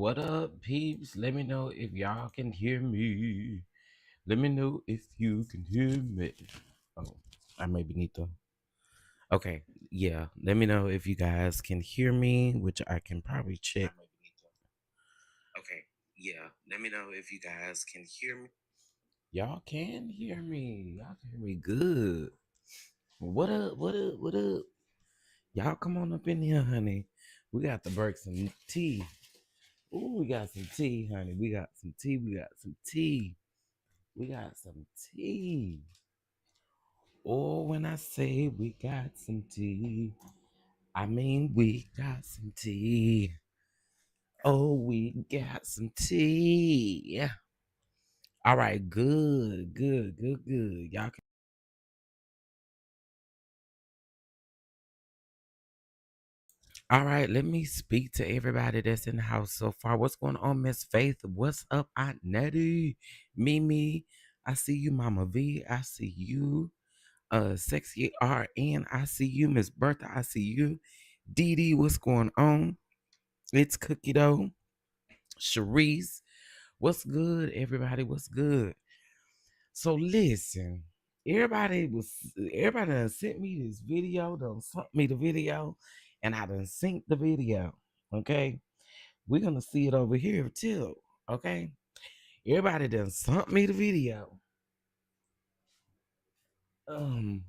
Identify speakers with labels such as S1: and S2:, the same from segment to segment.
S1: What up, peeps? Let me know if y'all can hear me. Let me know if you can hear me. Oh, I maybe need to. Okay, yeah. Let me know if you guys can hear me, which I can probably check. Okay, yeah. Let me know if you guys can hear me. Y'all can hear me. Y'all can hear me good. What up? What up? What up? Y'all come on up in here, honey. We got to break some tea. Ooh, we got some tea, honey. We got some tea. We got some tea. We got some tea. Oh, when I say we got some tea, I mean we got some tea. Oh, we got some tea. Yeah. All right, good, good, good, good. Y'all can. All right, let me speak to everybody that's in the house so far. What's going on, Miss Faith? What's up, Aunt Nettie? Mimi, I see you, Mama V. I see you. Sexy RN, I see you. Miss Bertha, I see you. Dee Dee, what's going on? It's Cookie Dough. Sharice, what's good, everybody? What's good? So listen, everybody done sent me this video, done sent me the video, and I done synced the video. Okay. We're gonna see it over here too. Okay. Everybody done sent me the video. Um,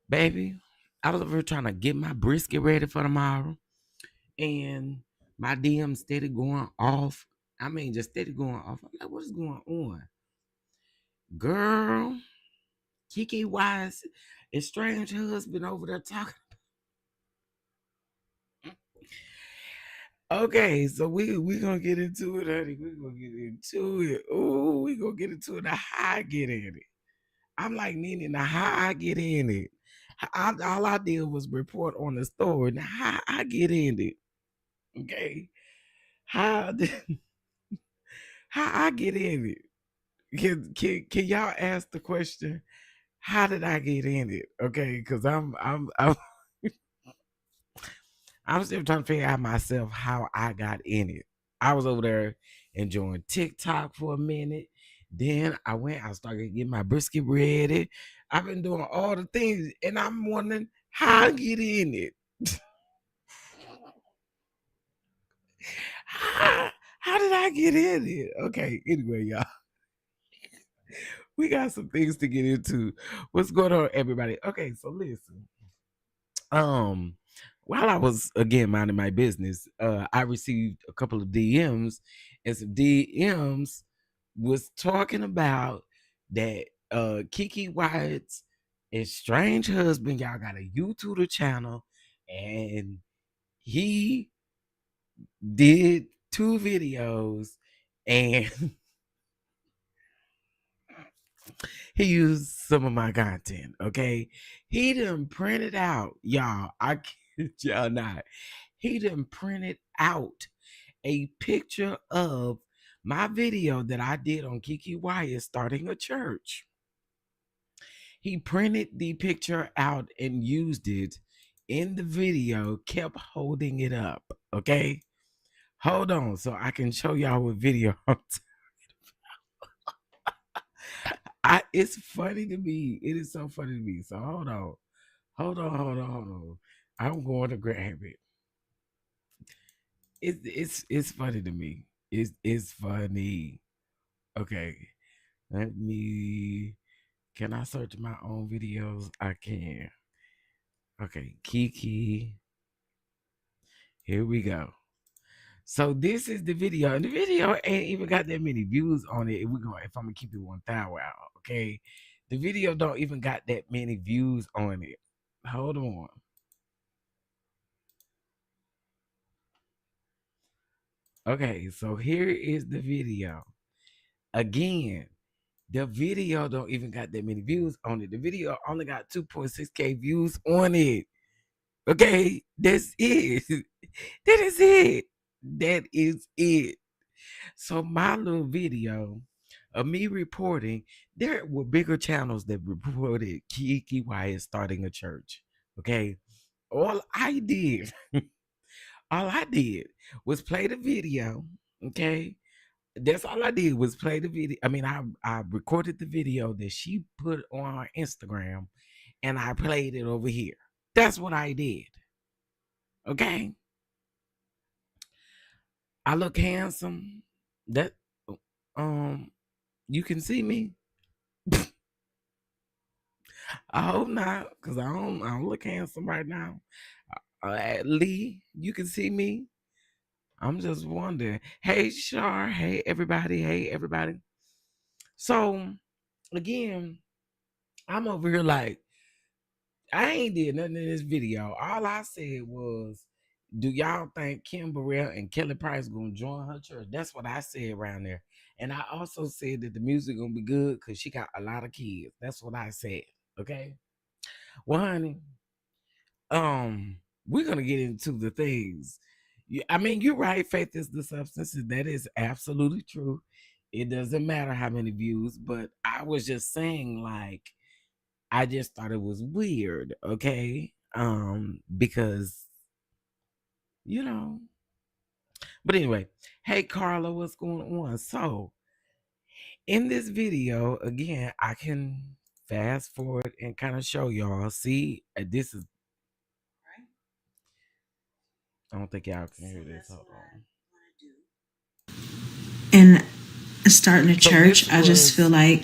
S1: baby, I was over here trying to get my brisket ready for tomorrow. And my DM steady going off. I mean, just steady going off. I'm like, what is going on? Girl, Keke Wise, estranged husband over there talking. Okay, so we gonna get into it, honey. We gonna get into it. Oh, we gonna get into it. Now, how I get in it? I'm like, Nene, now how I get in it? All I did was report on the story. Now, how I get in it? Okay, how did, how I get in it? Can y'all ask the question? How did I get in it? Okay, because I'm still trying to figure out myself how I got in it. I was over there enjoying TikTok for a minute. Then I started getting my brisket ready. I've been doing all the things, and I'm wondering how I get in it. how did I get in it? Okay, anyway, y'all. We got some things to get into. What's going on, everybody? Okay, so listen. Um, while I was again minding my business, I received a couple of DMs, and some DMs was talking about that Keke Wyatt's estranged husband, y'all got a YouTube channel, and he did two videos, and he used some of my content. Okay, he done printed out, y'all. I kid y'all not. He done printed out a picture of my video that I did on Keke Wyatt starting a church. He printed the picture out and used it in the video, kept holding it up. Okay, hold on so I can show y'all what video it's funny to me. It is so funny to me. So hold on. Hold on. I'm going to grab it. It's funny to me. It's funny. Okay. Let me can I search my own videos? I can. Okay, Keke. Here we go. So this is the video. And the video ain't even got that many views on it. If I'm gonna keep it 1,000 out, okay. The video don't even got that many views on it. Hold on. Okay, so here is the video. Again, the video don't even got that many views on it. The video only got 2.6K views on it. Okay, that's it. That is it. That is it. So my little video of me reporting, there were bigger channels that reported Keke Wyatt starting a church. Okay. All I did, all I did was play the video. Okay. That's all I did was play the video. I mean, I recorded the video that she put on her Instagram and I played it over here. That's what I did. Okay. I look handsome. That um you can see me. I hope not, because I don't look handsome right now. Lee, you can see me. I'm just wondering. Hey Shar, hey everybody, hey everybody. So again, I'm over here like I ain't did nothing in this video. All I said was, do y'all think Kim Burrell and Kelly Price gonna join her church? That's what I said around there. And I also said that the music gonna be good because she got a lot of kids. That's what I said. Okay. Well, honey, we're gonna get into the things. I mean, you're right. Faith is the substance. That is absolutely true. It doesn't matter how many views, but I was just saying, like, I just thought it was weird, okay? Because you know. But anyway, hey Carla, what's going on? So in this video, again, I can fast forward and kind of show y'all. See, this is. I don't think y'all can hear this. Hold on.
S2: And starting a church, I just feel like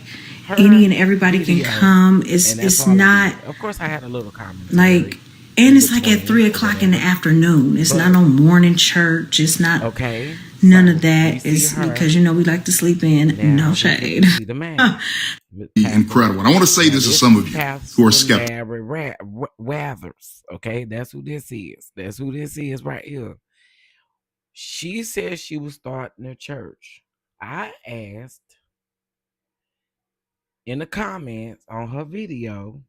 S2: any and everybody can come. It's not,
S1: of course, I had a little comment
S2: like, and it's like at 3:00 in the afternoon. It's not no morning church. It's not
S1: okay.
S2: None of that. It's because we like to sleep in. No shade.
S1: See the man.
S3: Incredible. And I want to say this to some of you who are skeptical.
S1: Wathers, okay, that's who this is. That's who this is right here. She said she was starting a church. I asked in the comments on her video,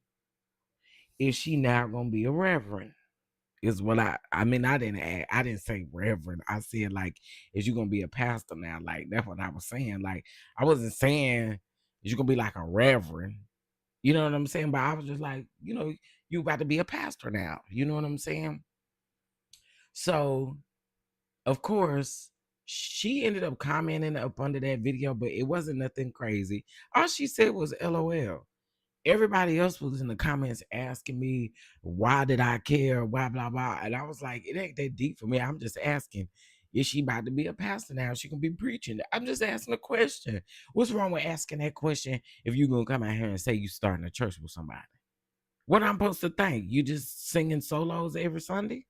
S1: is she now gonna be a reverend? Is what I mean, I didn't say reverend. I said, like, is you gonna be a pastor now? Like, that's what I was saying. Like, I wasn't saying is you gonna be like a reverend. You know what I'm saying? But I was just like, you about to be a pastor now. You know what I'm saying? So, of course, she ended up commenting up under that video, but it wasn't nothing crazy. All she said was LOL. Everybody else was in the comments asking me, why did I care? Blah, blah, blah. And I was like, it ain't that deep for me. I'm just asking, is she about to be a pastor now? She can be preaching. I'm just asking a question. What's wrong with asking that question if you're going to come out here and say you starting a church with somebody? What I'm supposed to think? You just singing solos every Sunday?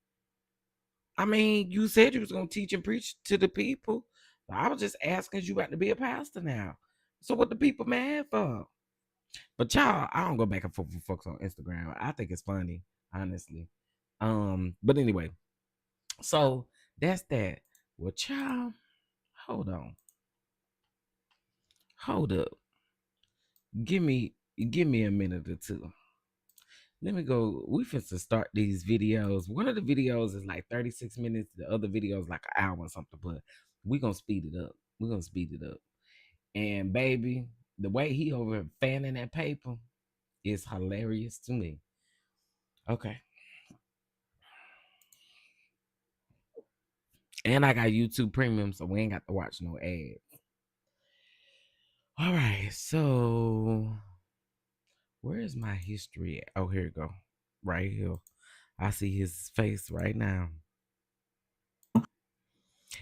S1: I mean, you said you was going to teach and preach to the people. I was just asking, you about to be a pastor now. So what the people mad for? But y'all, I don't go back and forth with folks on Instagram. I think it's funny, honestly. But anyway, so that's that. Well, child, hold on. Hold up. Give me a minute or two. Let me go. We finna start these videos. One of the videos is like 36 minutes. The other video is like an hour or something. But we're gonna speed it up. We're gonna speed it up. And baby, the way he over fanning that paper is hilarious to me. Okay. And I got YouTube Premium, so we ain't got to watch no ads. All right, so where is my history at? Oh, here you go. Right here. I see his face right now.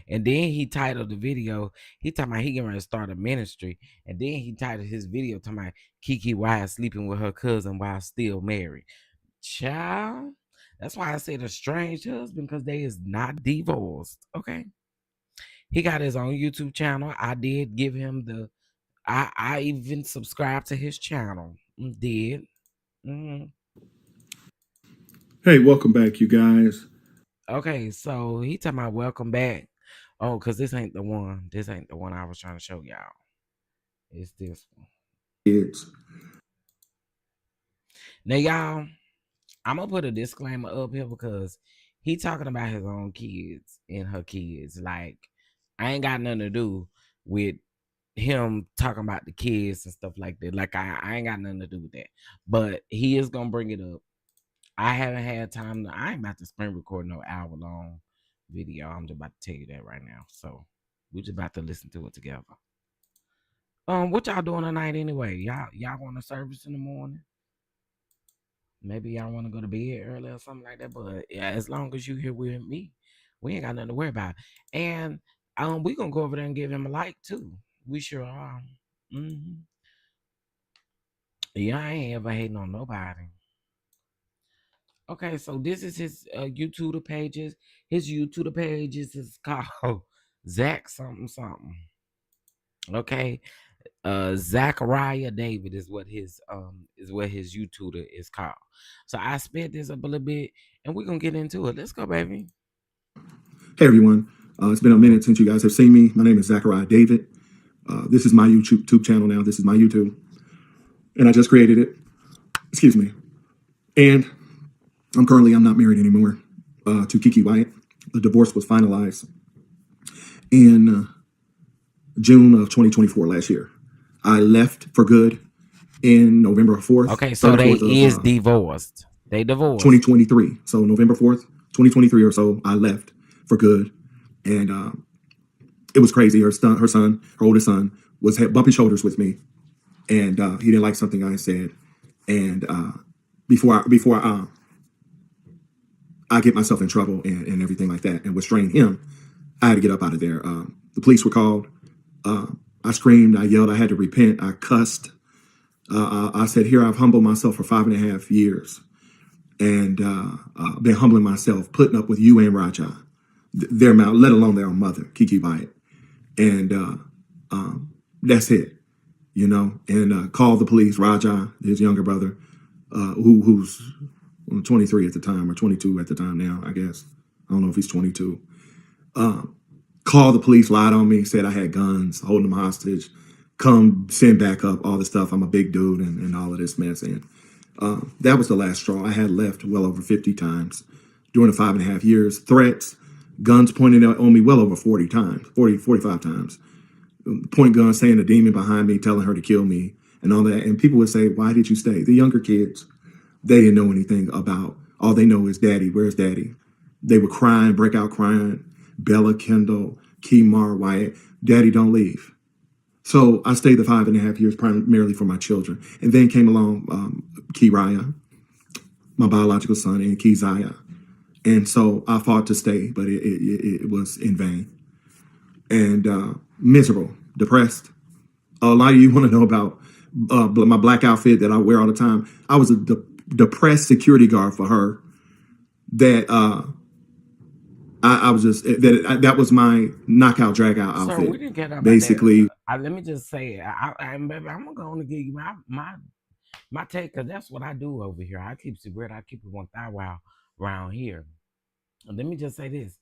S1: And then he titled the video, he talking about he getting ready to start a ministry. And then he titled his video talking about Keke Wyatt sleeping with her cousin while still married. Child, that's why I said estranged husband, because they is not divorced. Okay. He got his own YouTube channel. I did give him I even subscribed to his channel. Did. Mm-hmm.
S3: Hey, welcome back, you guys.
S1: Okay, so he talking about welcome back. Oh, because this ain't the one. This ain't the one I was trying to show y'all. It's this one.
S3: Kids.
S1: Now, y'all, I'm going to put a disclaimer up here because he talking about his own kids and her kids. Like, I ain't got nothing to do with him talking about the kids and stuff like that. Like, I ain't got nothing to do with that. But he is going to bring it up. I haven't had time I ain't about to screen record no hour long video. I'm just about to tell you that right now. So We just about to listen to it together. What y'all doing tonight anyway? Y'all want a service in the morning? Maybe y'all want to go to bed early or something like that. But yeah, as long as you here with me, we ain't got nothing to worry about. And we gonna go over there and give him a like too. We sure are. Mm-hmm. Yeah, I ain't ever hating on nobody. Okay, so this is his YouTube pages. His YouTube pages is called Zach something something. Okay, Zachariah David is what his YouTuber is called. So I sped this up a little bit, and we're gonna get into it. Let's go, baby.
S4: Hey everyone, it's been a minute since you guys have seen me. My name is Zachariah David. This is my YouTube channel now. This is my YouTube, and I just created it. Excuse me. And I'm not married anymore to Keke Wyatt. The divorce was finalized in June of 2024 last year. I left for good in November 4th.
S1: Okay, so they is divorced. They divorced.
S4: 2023. So November 4th, 2023 or so, I left for good. And it was crazy. Her oldest son, had bumpy shoulders with me. And he didn't like something I said. And before I get myself in trouble and everything like that and restrain him, I had to get up out of there. The police were called. I screamed, I yelled, I had to repent, I cussed. I said, here I've humbled myself for 5.5 years and been humbling myself, putting up with you and Raja, their mouth, let alone their own mother, Keke Wyatt. And that's it, you know, and called the police, Raja, his younger brother, who's 23 at the time or 22 at the time now, I guess. I don't know if he's 22. Called the police, lied on me, said I had guns, holding them hostage, come send back up, all this stuff. I'm a big dude and all of this mess. And that was the last straw. I had left well over 50 times during the 5.5 years. Threats, guns pointed on me well over 40 times, 45 times. Point guns saying a demon behind me, telling her to kill me and all that. And people would say, why did you stay? The younger kids, they didn't know anything about, all they know is daddy, where's daddy? They would crying, break out crying. Bella, Kendall, Kemar, Wyatt, daddy, don't leave. So I stayed the 5.5 years primarily for my children. And then came along Kiraya, my biological son, and Keziah. And so I fought to stay, but it was in vain. And miserable, depressed. A lot of you want to know about my black outfit that I wear all the time. I was a depressed security guard for her that I was just that was my knockout drag out outfit.
S1: So we didn't get about
S4: basically.
S1: That. Let me just say, I'm gonna give you my take, because that's what I do over here. I keep cigarette, I keep it 1,000 around here. Let me just say this,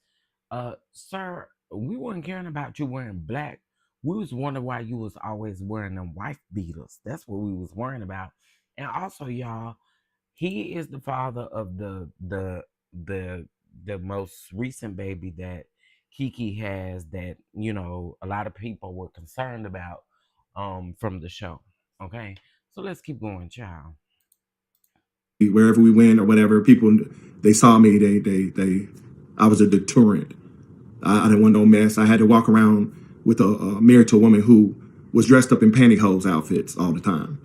S1: sir, we weren't caring about you wearing black. We was wondering why you was always wearing them wife beaters. That's what we was worrying about. And also, y'all, he is the father of the most recent baby that Keke has, that, you know, a lot of people were concerned about from the show. Okay, so let's keep going, child.
S4: Wherever we went or whatever, people, they saw me, they I was a deterrent. I didn't want no mess. I had to walk around with a married to a woman who was dressed up in pantyhose outfits all the time.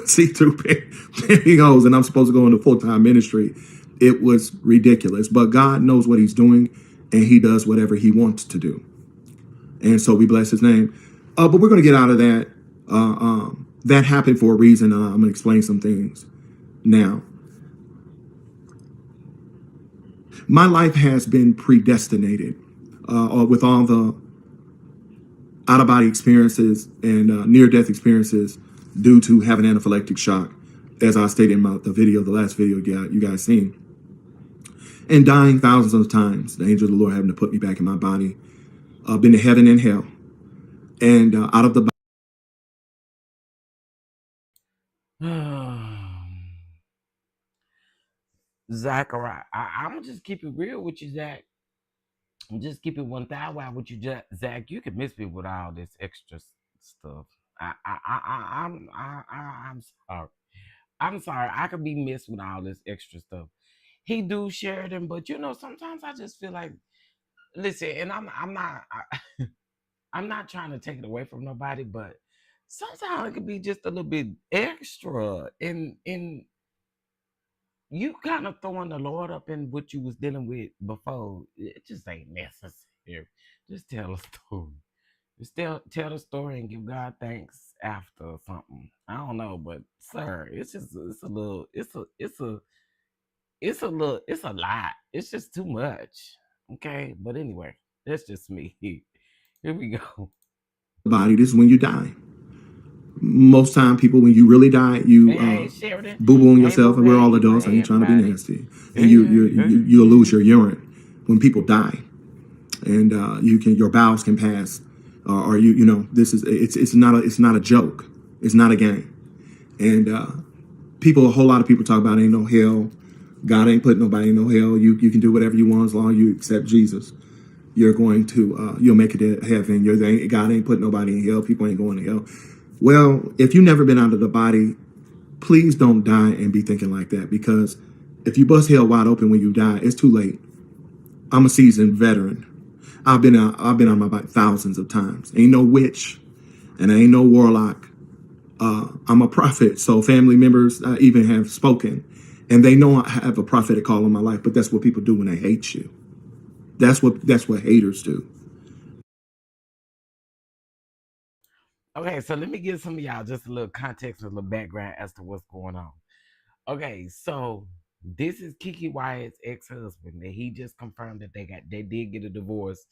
S4: See-through pantyhose, and I'm supposed to go into full-time ministry. It was ridiculous, but God knows what he's doing, and he does whatever he wants to do. And so we bless his name. But we're going to get out of that. That happened for a reason. I'm going to explain some things now. My life has been predestinated with all the out-of-body experiences and near-death experiences due to having anaphylactic shock, as I stated in the last video you guys seen. And dying thousands of times. The angel of the Lord having to put me back in my body. Been to heaven and hell. And out of the
S1: Zachariah, I'm gonna just keep it real with you, Zach. Just keep it 1,000 with you, Zach. You can miss me with all this extra stuff. I'm sorry. I'm sorry. I could be missed with all this extra stuff. He do share them, but you know, sometimes I just feel like, listen, and I'm not. I'm not trying to take it away from nobody, but sometimes it could be just a little bit extra, and you kind of throwing the Lord up in what you was dealing with before. It just ain't necessary. Just tell a story. Just tell the story and give God thanks after or something. I don't know, but sir, it's a little it's a lot. It's just too much. Okay, but anyway, that's just me. Here we go.
S4: body. This is when you die. Most time, people, when you really die, you
S1: Hey, Sheridan.
S4: boo boo on
S1: Hey,
S4: yourself,
S1: Boo
S4: and we're all
S1: Ray.
S4: adults. I
S1: Hey,
S4: ain't trying to be
S1: everybody.
S4: nasty, and
S1: Hey, hey, hey,
S4: you'll lose
S1: hey.
S4: your urine when people die, and your bowels can pass, or you know this is it's not a joke. It's not a game, and a whole lot of people talk about ain't no hell. God ain't put nobody in no hell. You can do whatever you want as long as you accept Jesus. You're going to you'll make it to heaven. God ain't put nobody in hell. People ain't going to hell. Well, if you've never been out of the body, please don't die and be thinking like that, because if you bust hell wide open when you die, it's too late. I'm a seasoned veteran. I've been on my body thousands of times. Ain't no witch and I ain't no warlock. I'm a prophet, so family members even have spoken, and they know I have a prophetic call on my life. But that's what people do when they hate you. That's what haters do.
S1: Okay, so let me give some of y'all just a little context and a little background as to what's going on. Okay, so this is Keke Wyatt's ex-husband, and he just confirmed that they did get a divorce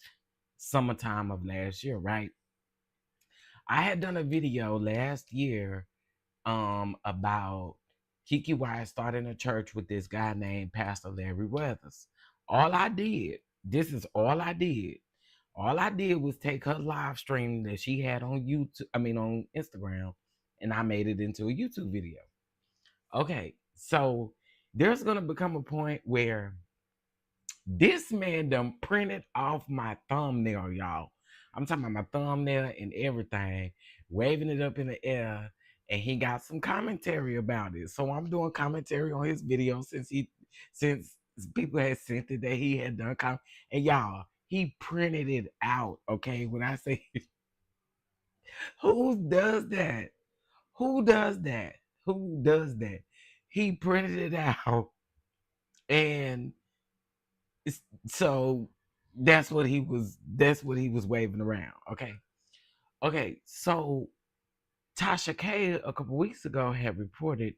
S1: summertime of last year, right? I had done a video last year about Keke Wyatt starting a church with this guy named Pastor Larry Weathers. All I did, this is all I did. All I did was take her live stream that she had on YouTube, I mean on Instagram, and I made it into a YouTube video. Okay, so there's gonna become a point where this man done printed off my thumbnail, y'all. I'm talking about my thumbnail and everything, waving it up in the air, and he got some commentary about it. So I'm doing commentary on his video since people had sent it that he had done and y'all, he printed it out. Okay, when I say who does that? Who does that? Who does that? He printed it out, and so that's what he was waving around. Okay, so Tasha K a couple weeks ago had reported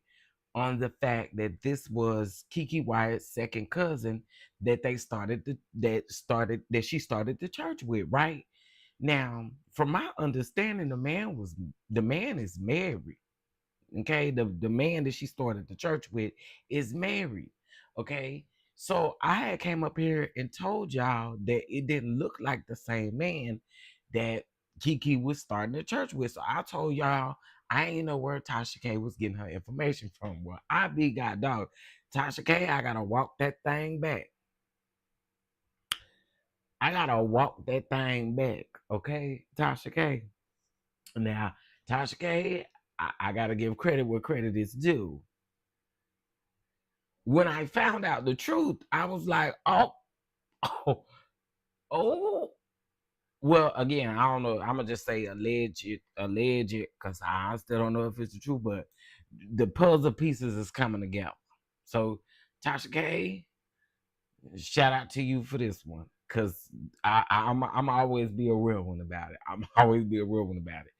S1: on the fact that this was Keke Wyatt's second cousin that she started the church with, right? Now, from my understanding, the man is married. Okay, the man that she started the church with is married. Okay, so I had came up here and told y'all that it didn't look like the same man that Keke was starting the church with. So I told y'all I ain't know where Tasha K was getting her information from. Well, I be god dog. Tasha K, I gotta walk that thing back. I gotta walk that thing back. Okay, Tasha K. Now, Tasha K, I gotta give credit where credit is due. When I found out the truth, I was like, oh, oh. Well, again, I don't know. I'm gonna just say alleged, because I still don't know if it's the truth, but the puzzle pieces is coming together. So, Tasha K, shout out to you for this one, because I'm always be a real one about it. I'm always be a real one about it.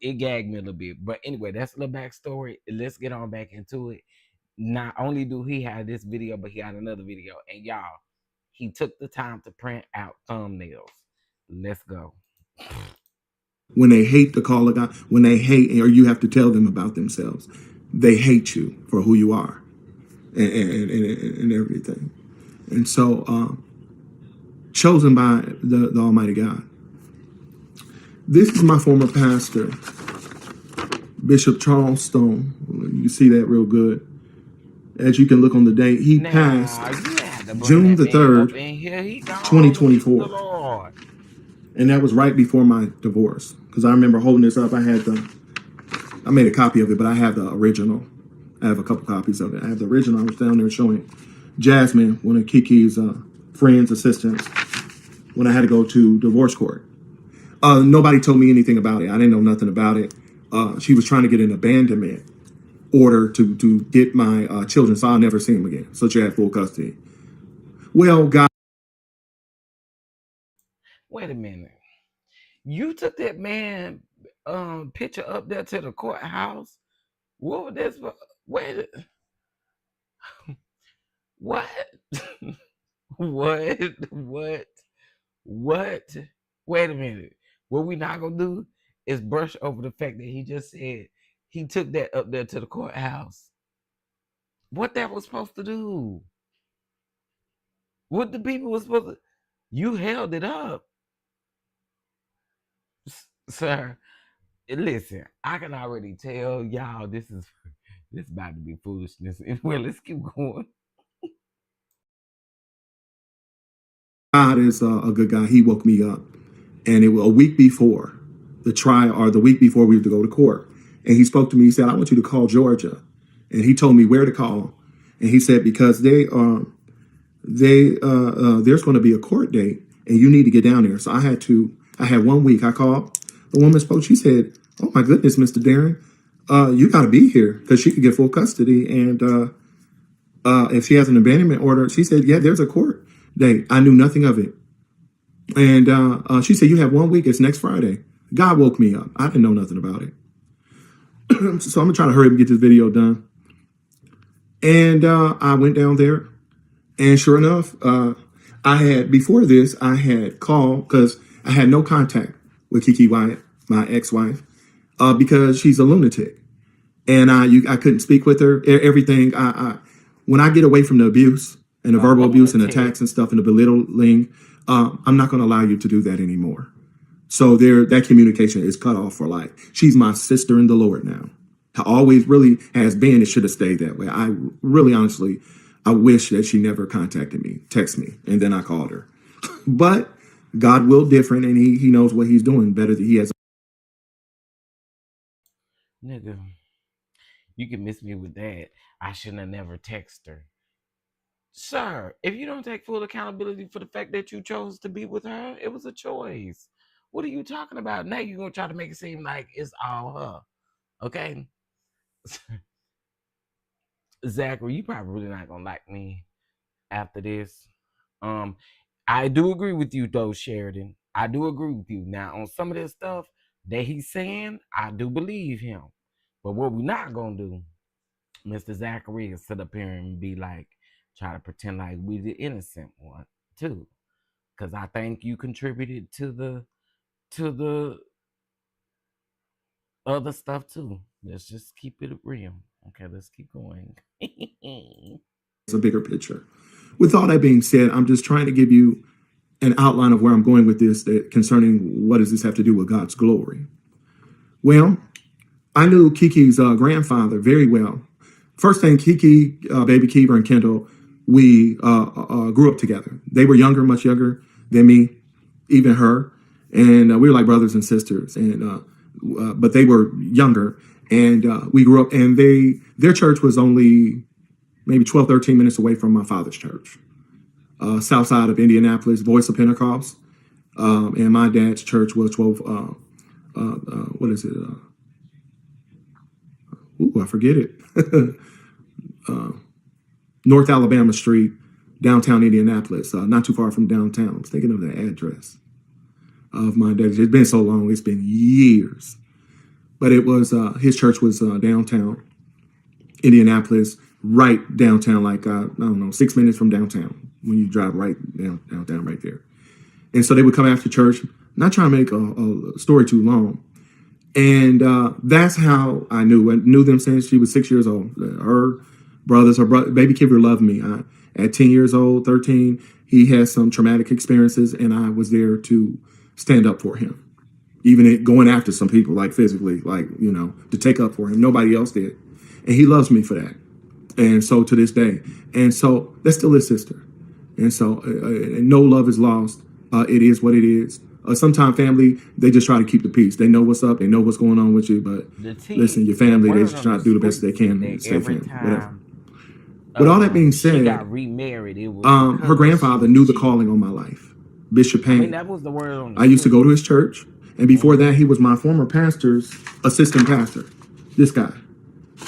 S1: It gagged me a little bit, but anyway, that's a little backstory. Let's get on back into it. Not only do he have this video, but he had another video. And y'all, he took the time to print out thumbnails. Let's go.
S4: When they hate the call of God, when they hate, or you have to tell them about themselves, they hate you for who you are, and everything. And so, chosen by the Almighty God. This is my former pastor, Bishop Charles Stone. You see that real good. As you can look on the date, he passed June the 3rd, 2024. And that was right before my divorce. Because I remember holding this up. I made a copy of it, but I have the original. I have a couple copies of it. I have the original. I was down there showing Jasmine, one of Keke's friends, assistants, when I had to go to divorce court. Nobody told me anything about it. I didn't know nothing about it. She was trying to get an abandonment order to get my children, so I'll never see them again. So she had full custody. Well, God.
S1: Wait a minute. You took that man picture up there to the courthouse? What was this for? Wait, what? What? Wait a minute. What we not gonna do is brush over the fact that he just said he took that up there to the courthouse. What that was supposed to do? What the people was supposed to? You held it up, sir. Listen, I can already tell y'all this about to be foolishness. Well, let's keep going.
S4: God is a good guy. He woke me up, and it was a week before the trial, or the week before we were to go to court. And he spoke to me. He said, "I want you to call Georgia," and he told me where to call. And he said, because there's going to be a court date, and you need to get down there. So I had 1 week. I called. The woman spoke. She said, "Oh my goodness, Mr. Darren, you got to be here because she could get full custody. And if she has an abandonment order," she said, "Yeah, there's a court date." I knew nothing of it. And she said, "You have 1 week. It's next Friday." God woke me up. I didn't know nothing about it. So I'm going to try to hurry up and get this video done. And I went down there. And sure enough, before this, I had called because I had no contact with Keke Wyatt, my ex-wife, because she's a lunatic. And I couldn't speak with her. Everything, when I get away from the abuse and the verbal abuse and attacks and stuff and the belittling, I'm not going to allow you to do that anymore. So that communication is cut off for life. She's my sister in the Lord now. Always really has been. It should have stayed that way. I really, honestly, I wish that she never contacted me, text me, and then I called her. But God will different, and he knows what he's doing better than he has.
S1: Nigga, you can miss me with that. I shouldn't have never texted her. Sir, if you don't take full accountability for the fact that you chose to be with her, it was a choice. What are you talking about? Now you're going to try to make it seem like it's all her. Okay? Zachary, you probably really not going to like me after this. I do agree with you, though, Sheridan. I do agree with you. Now, on some of this stuff that he's saying, I do believe him. But what we're not going to do, Mr. Zachary, is sit up here and be like, try to pretend like we the innocent one, too. Because I think you contributed to the other stuff, too. Let's just keep it real. Okay, let's keep going.
S4: It's a bigger picture. With all that being said, I'm just trying to give you an outline of where I'm going with this, concerning what does this have to do with God's glory. Well, I knew Keke's grandfather very well. First thing, Keke, baby Kiva, and Kendall, we grew up together. They were younger, much younger than me, even her, and we were like brothers and sisters. And but they were younger, and we grew up. And their church was only maybe 12, 13 minutes away from my father's church, south side of Indianapolis, Voice of Pentecost. And my dad's church was 12. What is it? I forget it. North Alabama Street, downtown Indianapolis, not too far from downtown. I was thinking of the address of my dad. It's been so long, it's been years. But it was, his church was downtown Indianapolis, right downtown, like, I don't know, 6 minutes from downtown when you drive right downtown right there. And so they would come after church, not trying to make a story too long. And that's how I knew them since she was 6 years old. Her baby Kiver loved me. At 10 years old, 13, he had some traumatic experiences, and I was there to stand up for him. Even going after some people, like physically, like, to take up for him. Nobody else did. And he loves me for that. And so to this day. And so that's still his sister. And so no love is lost. It is what it is. Sometimes family, they just try to keep the peace. They know what's up. They know what's going on with you. But listen, your family, they just try to do the best they can and stay family. Whatever. With all that being said,
S1: got remarried.
S4: Her grandfather knew the calling on my life. Bishop Payne.
S1: That was the word on the
S4: I used to go to his church, And before that, he was my former pastor's assistant pastor. This guy.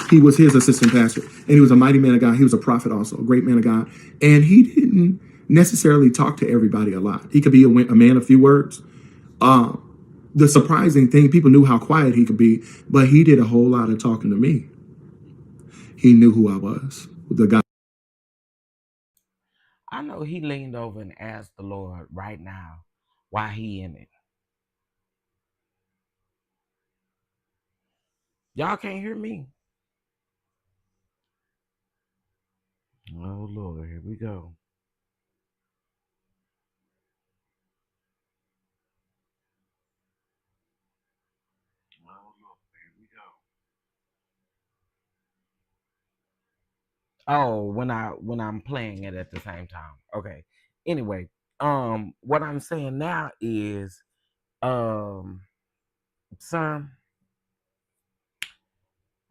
S4: He was his assistant pastor. And he was a mighty man of God. He was a prophet also, a great man of God. And he didn't necessarily talk to everybody a lot. He could be a man of few words. The surprising thing, people knew how quiet he could be, but he did a whole lot of talking to me. He knew who I was, the guy.
S1: I know he leaned over and asked the Lord right now why he in it. Y'all can't hear me. Oh, Lord, here we go. Oh, when I'm playing it at the same time. Okay. Anyway, what I'm saying now is, sir,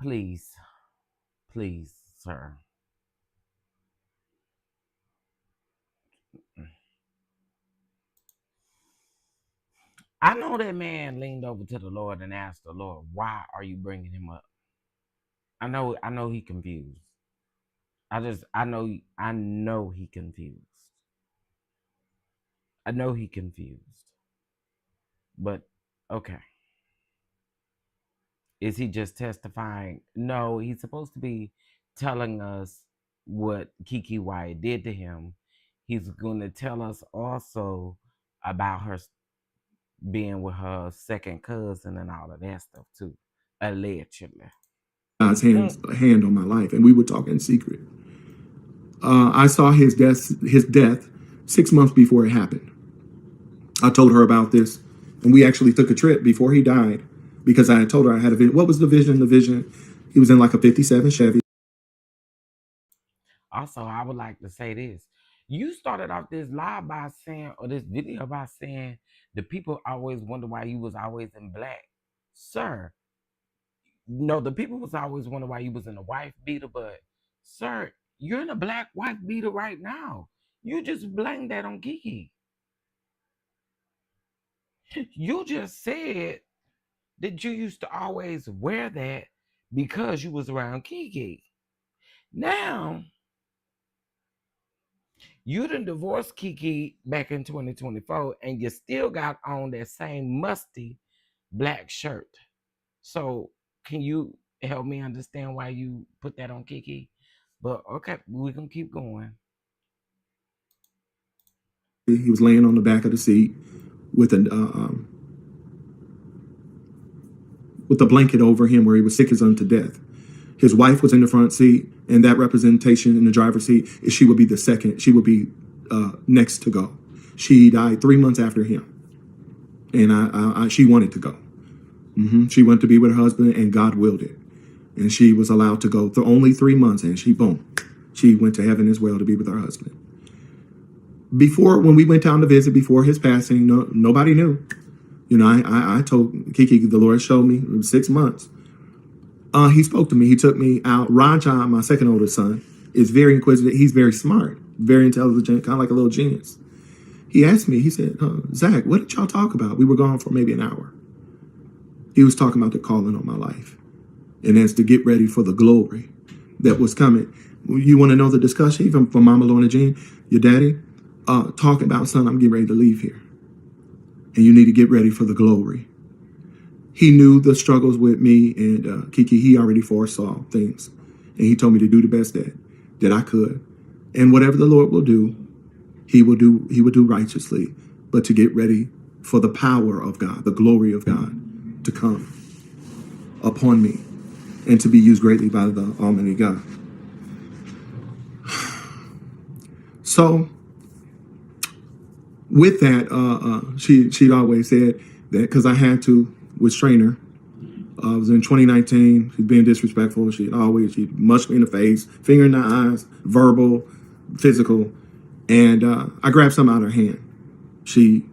S1: please, sir. I know that man leaned over to the Lord and asked the Lord, "Why are you bringing him up?" I know he confused. I know he confused. I know he confused. But okay. Is he just testifying? No, he's supposed to be telling us what Keke Wyatt did to him. He's going to tell us also about her being with her second cousin and all of that stuff too, allegedly.
S4: God's hand on my life, and we would talk in secret. I saw his death 6 months before it happened. I told her about this, and we actually took a trip before he died because I had told her I had a vision. What was the vision? The vision, he was in like a 57 Chevy.
S1: Also, I would like to say this. You started off this live by saying, or this video by saying, the people always wonder why you was always in black. Sir, no, the people was always wondering why you was in a wife beater, but sir, you're in a black wife beater right now. You just blame that on Keke. You just said that you used to always wear that because you was around Keke. Now, you done divorced Keke back in 2024 and you still got on that same musty black shirt. So can you help me understand why you put that on Keke? But okay, we're gonna keep going.
S4: He was laying on the back of the seat with a blanket over him where he was sick as unto death. His wife was in the front seat, and that representation in the driver's seat is she would be the second. She would be next to go. She died 3 months after him, and she wanted to go. She went to be with her husband, and God willed it, and she was allowed to go for only 3 months, and she went to heaven as well to be with her husband. Before, when we went down to visit before his passing, nobody knew. You know, I told Keke, the Lord showed me, it was 6 months. He spoke to me. He took me out. Raja, my second oldest son, is very inquisitive. He's very smart, very intelligent, kind of like a little genius. He asked me, he said, Zach, what did y'all talk about? We were gone for maybe an hour. He was talking about the calling on my life. And that's to get ready for the glory that was coming. You want to know the discussion, even from Mama Lorna Jean, your daddy, talking about, son, I'm getting ready to leave here. And you need to get ready for the glory. He knew the struggles with me and Keke. He already foresaw things. And he told me to do the best that I could. And whatever the Lord will do, he will do righteously. But to get ready for the power of God, the glory of God to come upon me and to be used greatly by the Almighty God. So with that, she'd always said that because I had to restrain her. It was in 2019. She's being disrespectful. She'd mushed me in the face, finger in the eyes, verbal, physical. And I grabbed something out of her hand. She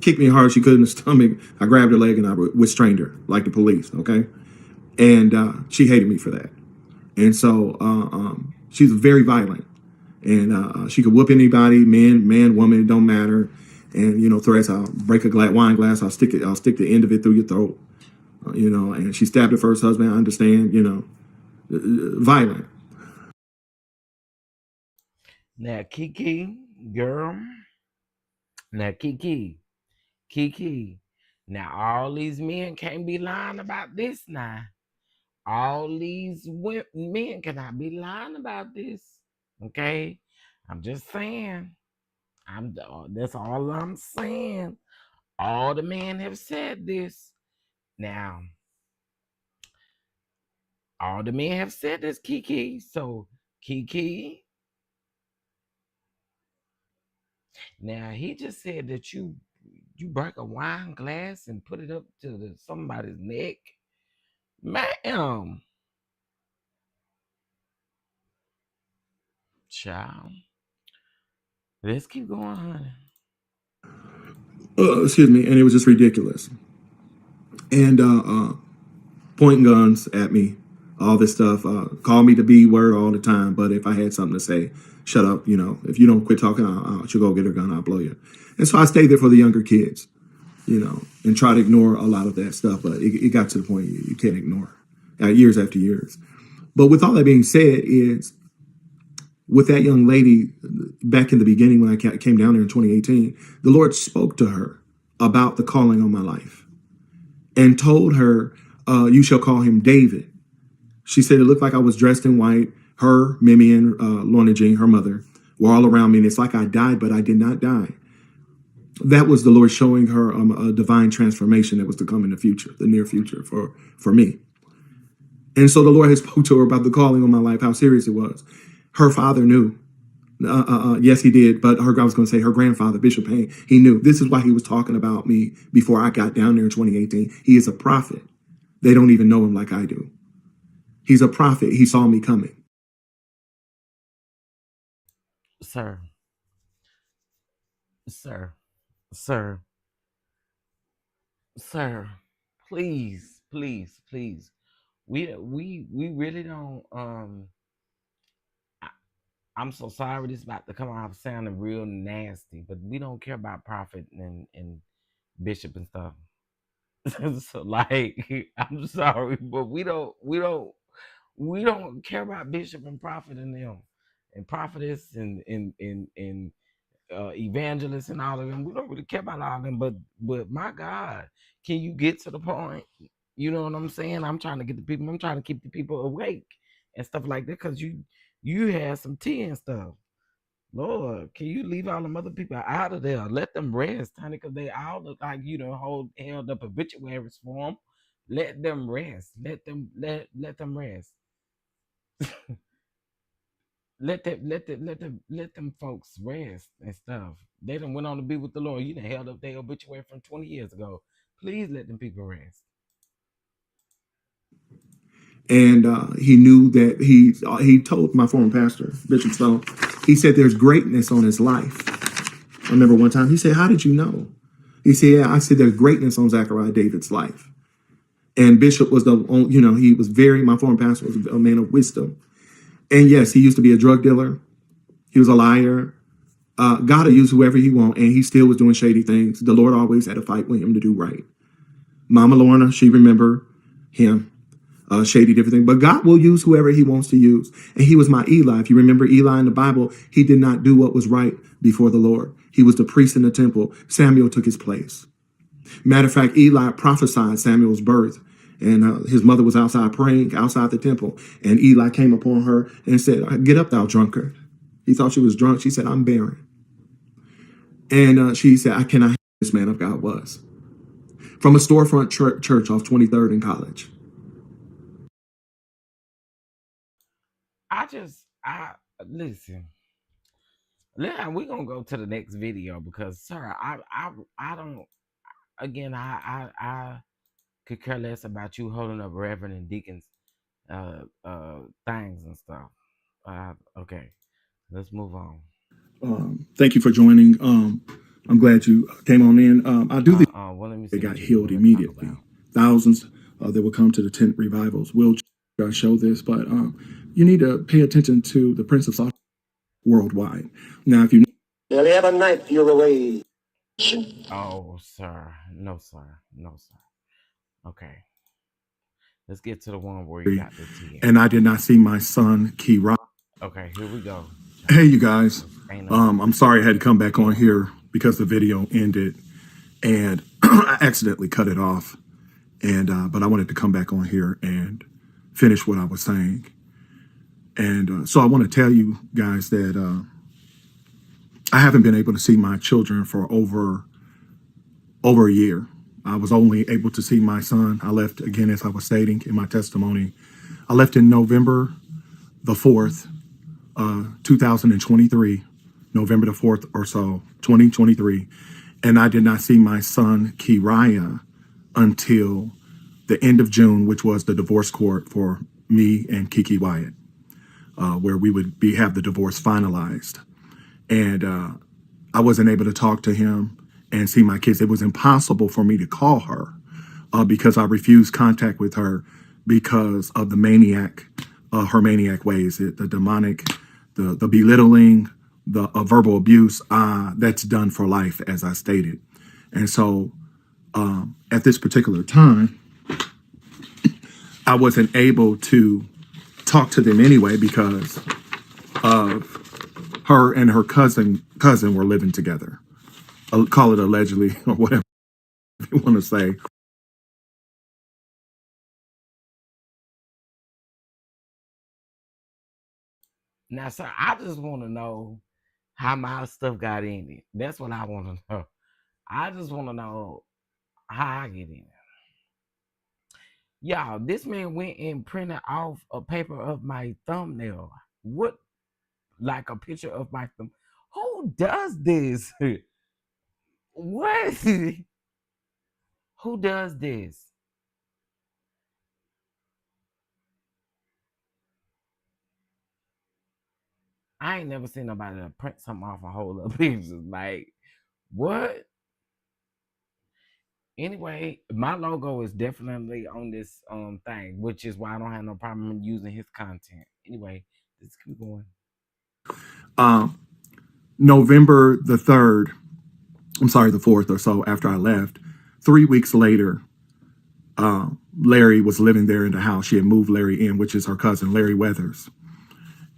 S4: kicked me hard. She could in the stomach. I grabbed her leg and I restrained her like the police, okay? And she hated me for that. And so she's very violent. And she could whoop anybody, man, woman, it don't matter. And threats. I'll break a wine glass. I'll stick the end of it through your throat. And she stabbed her first husband. I understand. Violent.
S1: Now, Keke, girl. Now, Keke. Now, all these men can't be lying about this now. All these men cannot be lying about this. Okay? I'm just saying. That's all I'm saying. All the men have said this. Now, all the men have said this, Keke. So, Keke, now he just said that you break a wine glass and put it up to somebody's neck. Ma'am. Child. Let's keep going, honey.
S4: Excuse me. And it was just ridiculous. And pointing guns at me, all this stuff. Call me the B word all the time. But if I had something to say, shut up. If you don't quit talking, she'll go get her gun. I'll blow you. And so I stayed there for the younger kids, and try to ignore a lot of that stuff. But it got to the point you can't ignore years after years. But with all that being said, is with that young lady back in the beginning when I came down there in 2018, the Lord spoke to her about the calling on my life and told her, you shall call him David. She said it looked like I was dressed in white. Her, Mimi, and Lorna Jean, her mother, were all around me. And it's like I died, but I did not die. That was the Lord showing her a divine transformation that was to come in the future, the near future for me. And so the Lord had spoke to her about the calling on my life, how serious it was. Her father knew. Yes, he did. But I was going to say her grandfather, Bishop Payne, he knew. This is why he was talking about me before I got down there in 2018. He is a prophet. They don't even know him like I do. He's a prophet. He saw me coming.
S1: Sir, please. We really don't. I'm so sorry. This is about to come off sounding real nasty, but we don't care about prophet and bishop and stuff. So like, I'm sorry, but we don't care about bishop and prophet and them and prophetess and evangelists and all of them. We don't really care about all of them, but my God, can you get to the point? You know what I'm saying? I'm trying to get the people. I'm trying to keep the people awake and stuff like that because you had some tea and stuff. Lord, can you leave all them other people out of there? Let them rest, honey, because they all look like held up obituaries for them. Let them rest. Let them rest. Let them folks rest and stuff. They done went on to be with the Lord. You done held up their obituary from 20 years ago. Please let them people rest.
S4: And he knew that he told my former pastor, Bishop Stone, he said there's greatness on his life. I remember one time he said, "How did you know?" He said, "Yeah, I said there's greatness on Zachariah David's life." And Bishop was he was my former pastor was a man of wisdom. And yes, he used to be a drug dealer. He was a liar. God will use whoever he wants, and he still was doing shady things. The Lord always had to fight with him to do right. Mama Lorna, she remembered him. Shady different thing, but God will use whoever he wants to use. And he was my Eli. If you remember Eli in the Bible, he did not do what was right before the Lord. He was the priest in the temple. Samuel took his place. Matter of fact, Eli prophesied Samuel's birth, and his mother was outside praying outside the temple. And Eli came upon her and said, "Get up, thou drunkard." He thought she was drunk. She said, "I'm barren." And she said, "I cannot have this man of God was." From a storefront church off 23rd and College.
S1: I listen. Yeah, we're gonna go to the next video because, sir, I don't. Again, I could care less about you holding up reverend and deacons, things and stuff. Okay, let's move on.
S4: Thank you for joining. I'm glad you came on in. I do think
S1: Well, let me
S4: they
S1: see
S4: got
S1: what you
S4: healed
S1: want to talk
S4: immediately.
S1: about.
S4: Thousands that will come to the tent revivals. We'll show this, but you need to pay attention to the Prince of Salt worldwide. Now, if you
S5: Nearly every night you're away.
S1: Oh, sir. No, sir. No, sir. Okay. Let's get to the one where you got the T at.
S4: And I did not see my son, Key.
S1: Okay, here we go.
S4: Hey,
S1: Child.
S4: you guys.
S1: This ain't no
S4: I'm sorry I had to come back on
S1: yeah.
S4: here because the video ended and I accidentally cut it off. And but I wanted to come back on here and finish what I was saying. And so I want to tell you guys that I haven't been able to see my children for over a year. I was only able to see my son. I left again, as I was stating in my testimony. I left in November the 4th, 2023, November the 4th or so, 2023. And I did not see my son, Kiraya, until the end of June, which was the divorce court for me and Keke Wyatt, where we would have the divorce finalized. And I wasn't able to talk to him and see my kids. It was impossible for me to call her because I refused contact with her because of the maniac, her maniac ways, the demonic, the belittling, the verbal abuse that's done for life, as I stated. And so at this particular time, I wasn't able to talk to them anyway because of her and her cousin were living together. I'll call it allegedly or whatever you want to say.
S1: Now, sir, I just want to know how my stuff got in it. That's what I want to know. I just want to know how I get in it. Y'all, this man went and printed off a paper of my thumbnail. What? Like a picture of my thumb. Who does this? What? Who does this? I ain't never seen nobody to print something off a whole other pictures. Like, what? Anyway, my logo is definitely on this thing, which is why I don't have no problem using his content. Anyway, let's keep going.
S4: November the 3rd, I'm sorry, the 4th or so after I left, 3 weeks later, Larry was living there in the house. She had moved Larry in, which is her cousin, Larry Weathers.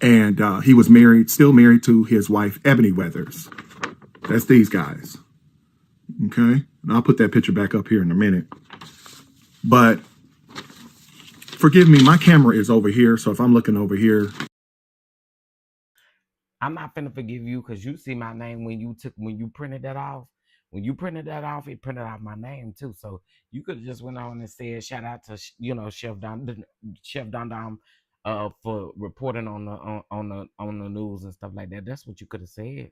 S4: And he was married, still married to his wife, Ebony Weathers. That's these guys. Okay. And I'll put that picture back up here in a minute. But forgive me, my camera is over here. So if I'm looking over here,
S1: I'm not finna forgive you because you see my name when you printed that off. When you printed that off, it printed off my name too. So you could have just went on and said shout out to Chef Don for reporting on the news and stuff like that. That's what you could have said.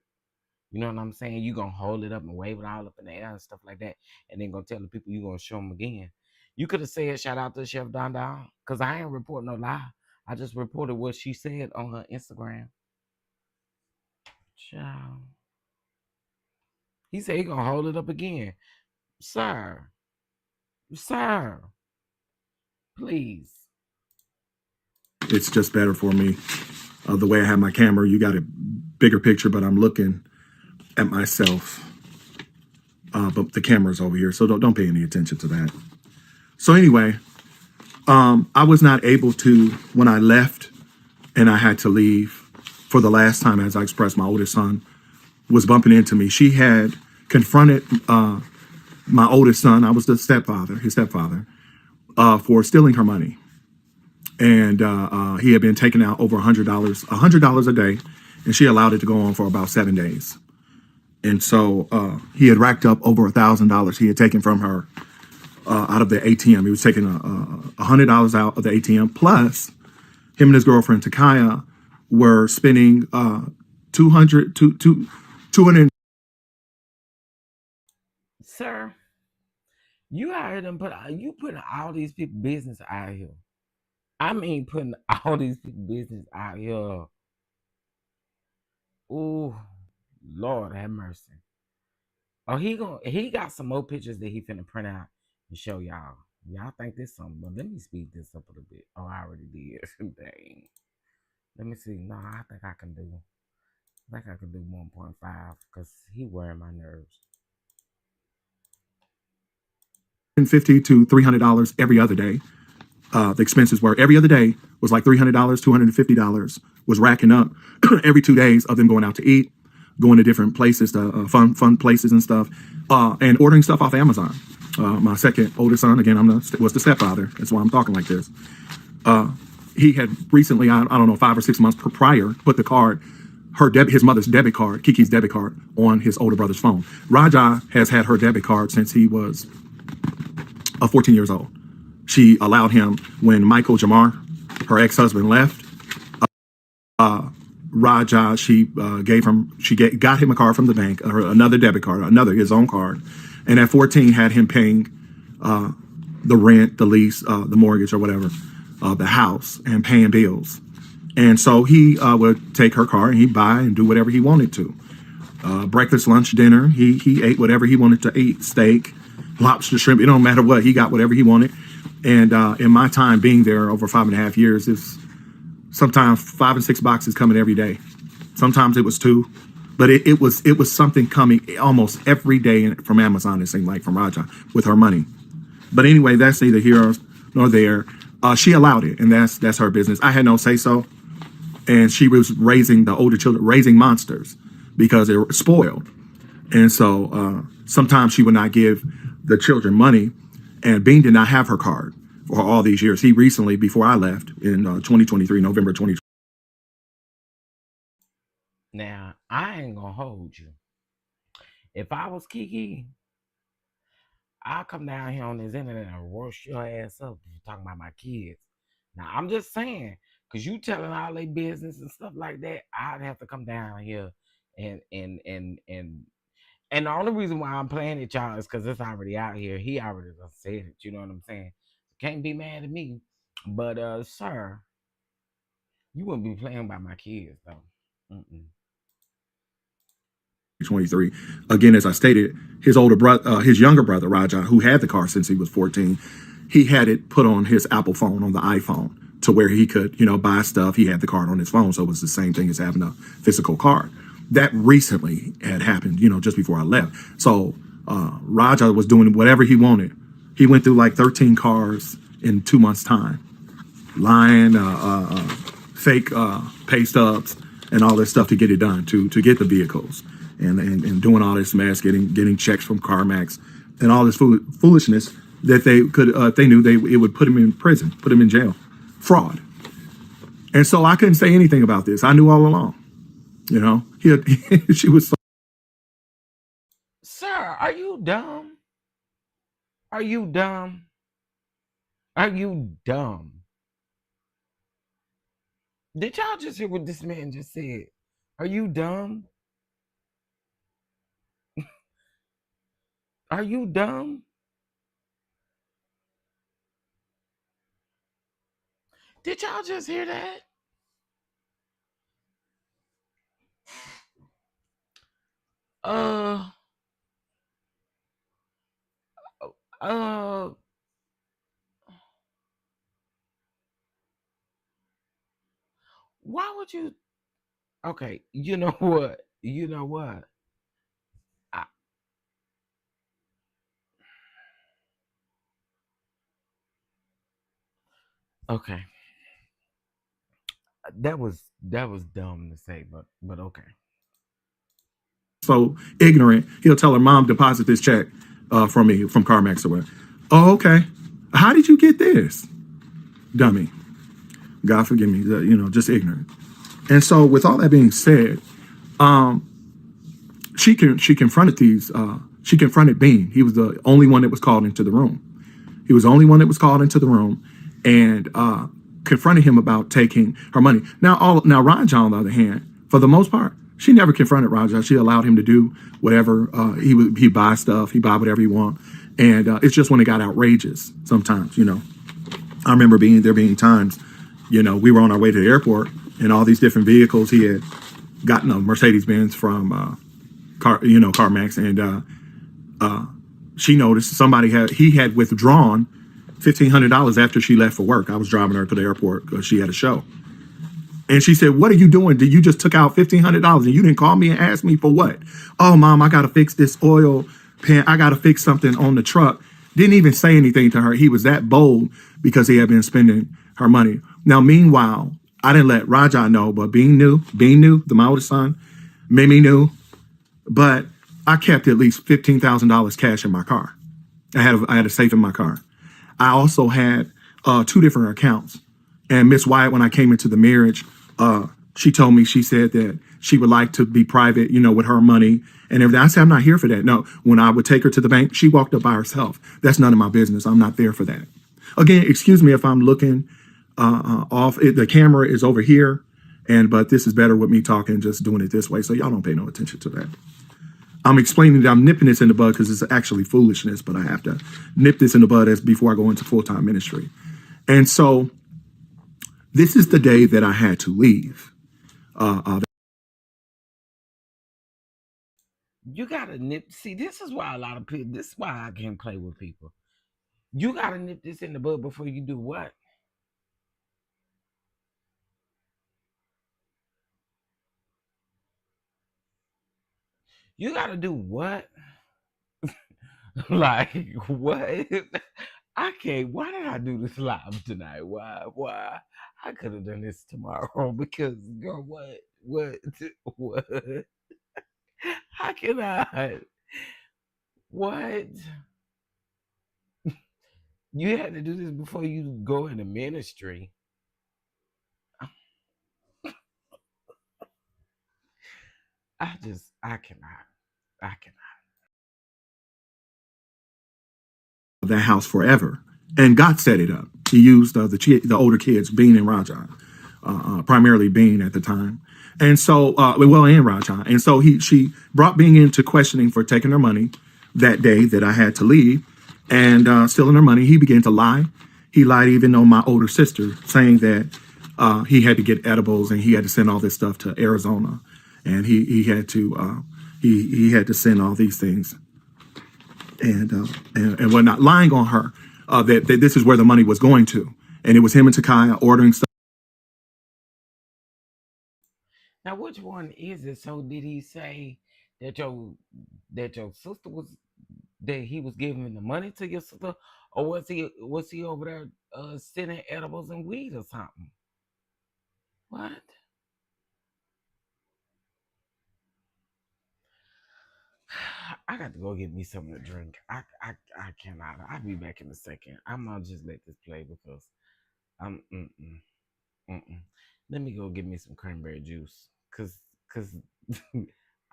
S1: You know what I'm saying? You gonna hold it up and wave it all up in the air and stuff like that, and then gonna tell the people you gonna show them again. You could have said shout out to Chef Don because I ain't reporting no lie. I just reported what she said on her Instagram. Child. He said he gonna hold it up again. Sir. Sir. Please.
S4: it's just better for me. The way I have my camera, you got a bigger picture, but I'm looking at myself. But the camera's over here, so don't pay any attention to that. So anyway, I was not able to, when I left and I had to leave for the last time, as I expressed, my oldest son was bumping into me. She had confronted my oldest son, I was his stepfather, for stealing her money. And he had been taking out over $100 a day, and she allowed it to go on for about 7 days. And so he had racked up over $1,000 he had taken from her out of the ATM. He was taking $100 out of the ATM, plus him and his girlfriend Takaya were spending 200.
S1: Sir, you hired them you putting all these people business out here. I mean putting all these people business out here. Ooh, Lord have mercy. Oh, he got some more pictures that he finna print out and show y'all. Y'all think this something, but let me speed this up a little bit. Oh, I already did. Dang. Let me see. No, I think I can do 1.5 because he wearing my nerves.
S4: $150 to $300 every other day. The expenses were every other day was like $300, $250 was racking up every 2 days of them going out to eat, going to different places, to fun places and stuff, and ordering stuff off Amazon. My second oldest son, again, was the stepfather. That's why I'm talking like this. He had recently, I don't know, 5 or 6 months prior, put the card, his mother's debit card, Keke's debit card, on his older brother's phone. Raja has had her debit card since he was 14 years old. She allowed him when Michael Jamar, her ex-husband, left. Raja, she got him a card from the bank, another debit card, his own card, and at 14 had him paying the rent, the lease, the mortgage, or whatever, the house, and paying bills. And so he would take her car and he'd buy and do whatever he wanted to. Breakfast, lunch, dinner. He ate whatever he wanted to eat. Steak, lobster, shrimp. It don't matter what. He got whatever he wanted. And in my time being there over 5.5 years, it's sometimes 5 and 6 boxes coming every day. Sometimes it was 2, but it was something coming almost every day from Amazon. It seemed like, from Raja, with her money. But anyway, that's neither here nor there. She allowed it, and that's her business. I had no say so. And she was raising the older children, raising monsters, because they were spoiled. And so sometimes she would not give the children money. And Bean did not have her card for all these years. He recently, before I left in 2023, November 2023.
S1: Now, I ain't gonna hold you. If I was Keke, I'll come down here on this internet and roast your ass up if you're talking about my kids. Now, I'm just saying, because you telling all their business and stuff like that, I'd have to come down here and the only reason why I'm playing it, y'all, is because it's already out here. He already done said it. You know what I'm saying? Can't be mad at me. But, sir, you wouldn't be playing by my kids, though.
S4: 23. Again, as I stated, his younger brother, Raja, who had the car since he was 14, he had it put on his Apple phone, on the iPhone, to where he could, buy stuff. He had the card on his phone, so it was the same thing as having a physical card. That recently had happened, just before I left. So Raja was doing whatever he wanted. He went through like 13 cars in 2 months' time, lying, fake pay stubs, and all this stuff to get it done, to get the vehicles, and doing all this mess, getting checks from CarMax, and all this foolishness that they could, they knew it would put him in prison, put him in jail, fraud. And so I couldn't say anything about this. I knew all along. She was.
S1: Sir, are you dumb? Are you dumb? Are you dumb? Did y'all just hear what this man just said? Are you dumb? Are you dumb? Did y'all just hear that? Why would you? Okay, you know what? Okay, that was dumb to say, but okay.
S4: So ignorant, he'll tell her, "Mom, deposit this check from me, from CarMax or whatever." Oh, okay. How did you get this? Dummy. God forgive me, just ignorant. And so with all that being said, she confronted Bean. He was the only one that was called into the room. And confronted him about taking her money. Now Raja, on the other hand, for the most part, she never confronted Raja. She allowed him to do whatever. He buy stuff. He buy whatever he want. And it's just when it got outrageous sometimes, I remember there being times, we were on our way to the airport and all these different vehicles. He had gotten a Mercedes-Benz from CarMax. And she noticed he had withdrawn $1,500 after she left for work. I was driving her to the airport because she had a show. And she said, "What are you doing? You just took out $1,500 and you didn't call me and ask me for what?" "Oh, Mom, I got to fix this oil pan. I got to fix something on the truck Didn't even say anything to her. He was that bold because he had been spending her money. Now, meanwhile, I didn't let Raja know, but Bean knew, my oldest son, Mimi knew, but I kept at least $15,000 cash in my car. I had a safe in my car. I also had 2 different accounts. And Miss Wyatt, when I came into the marriage, she told me, she said that she would like to be private, with her money and everything. I said, I'm not here for that. No, when I would take her to the bank, she walked up by herself. That's none of my business. I'm not there for that. Again, excuse me if I'm looking off. The camera is over here, but this is better with me talking, just doing it this way. So y'all don't pay no attention to that. I'm explaining that I'm nipping this in the bud because it's actually foolishness, but I have to nip this in the bud before I go into full-time ministry. And so this is the day that I had to leave.
S1: You gotta nip. See, this is why a lot of people. This is why I can't play with people. You gotta nip this in the bud before you do what? You gotta do what? Like what? I can't. Why did I do this live tonight? Why? I could have done this tomorrow because girl, what? How can I? What? You had to do this before you go into ministry. I cannot.
S4: That house forever. And God set it up. He used the older kids, Bean and Raja, primarily Bean at the time. And so, and Raja. And so she brought Bean into questioning for taking her money that day that I had to leave and stealing her money. He began to lie. He lied even on my older sister, saying that he had to get edibles and he had to send all this stuff to Arizona. And he had to send all these things and whatnot, lying on her that this is where the money was going to. And it was him and Takaya ordering stuff.
S1: Now, which one is it? So, did he say that your sister was that he was giving the money to your sister, or was he over there sending edibles and weed or something? What? I got to go get me something to drink. I cannot. I'll be back in a second. I'm gonna just let this play because I'm Let me go get me some cranberry juice cause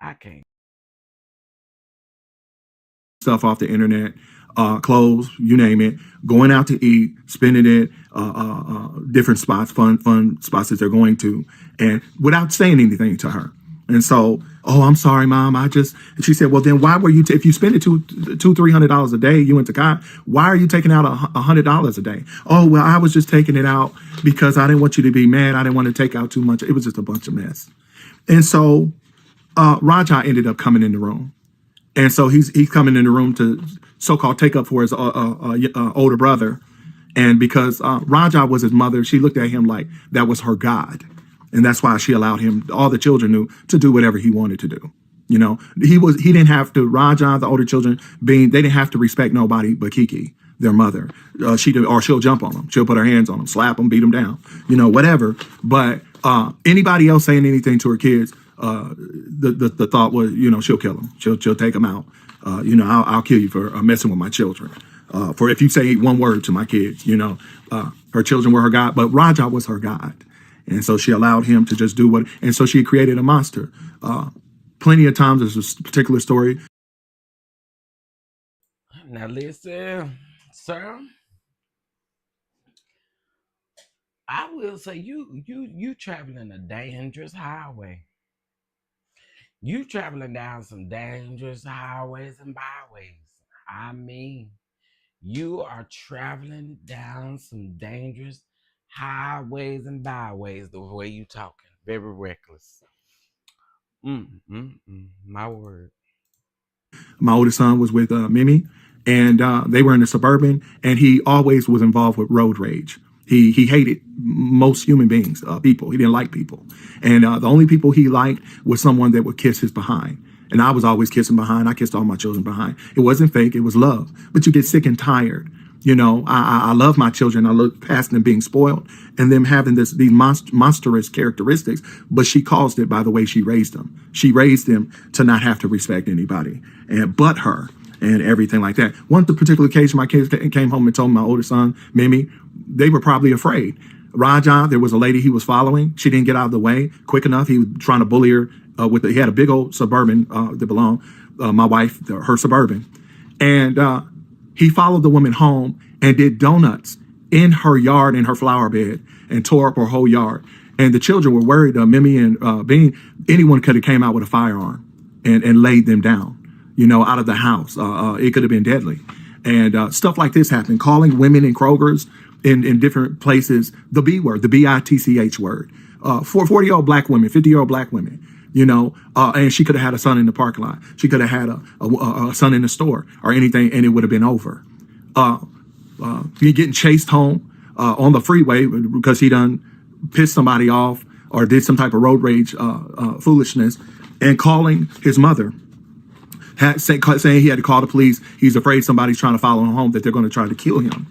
S1: I can't.
S4: Stuff off the internet, clothes, you name it, going out to eat, spending it, different spots, fun spots that they're going to, and without saying anything to her. And so, I'm sorry, Mom. And she said, well, then why were you, if you spend it $200-$300 a day, you and Takai, why are you taking out $100 a day? Oh, well, I was just taking it out because I didn't want you to be mad. I didn't want to take out too much. It was just a bunch of mess. And so, Raja ended up coming in the room. And so he's coming in the room to so-called take up for his older brother. And because Raja was his mother, she looked at him like that was her God. And that's why she allowed him, all the children knew, to do whatever he wanted to do. He didn't have to, Raja, the older children, they didn't have to respect nobody but Keke, their mother. She'll jump on them. She'll put her hands on them, slap them, beat them down, whatever. But anybody else saying anything to her kids, the thought was, she'll kill them. She'll take them out. I'll kill you for messing with my children. For if you say one word to my kids, her children were her God, but Raja was her God. And so she allowed him to just do what, and so she created a monster. Plenty of times, there's this particular story.
S1: Now listen, sir. I will say you traveling a dangerous highway. You traveling down some dangerous highways and byways. I mean, you are traveling down some dangerous highways and byways the way you talking. Very reckless. My word.
S4: My oldest son was with Mimi, and they were in a Suburban, and he always was involved with road rage. He hated most human beings, people. He didn't like people. And the only people he liked was someone that would kiss his behind. And I was always kissing behind. I kissed all my children behind. It wasn't fake. It was love. But you get sick and tired. You know, I love my children. I look past them being spoiled and them having these monstrous characteristics. But she caused it by the way she raised them. She raised them to not have to respect anybody but her and everything like that. One particular occasion, my kids came home and told my older son, Mimi, they were probably afraid. Raja, there was a lady he was following. She didn't get out of the way quick enough. He was trying to bully her he had a big old Suburban that belonged, my wife, her Suburban. And he followed the woman home and did donuts in her yard, in her flower bed, and tore up her whole yard. And the children were worried, Mimi and Bean, anyone could have came out with a firearm and laid them down, you know, out of the house. It could have been deadly. And stuff like this happened, calling women in Kroger's in different places, the B word, the BITCH word, for 40-year-old black women, 50-year-old black women, you know, and she could have had a son in the parking lot. She could have had a son in the store or anything, and it would have been over. He getting chased home on the freeway because he done pissed somebody off or did some type of road rage foolishness, and calling his mother, saying he had to call the police. He's afraid somebody's trying to follow him home, that they're going to try to kill him.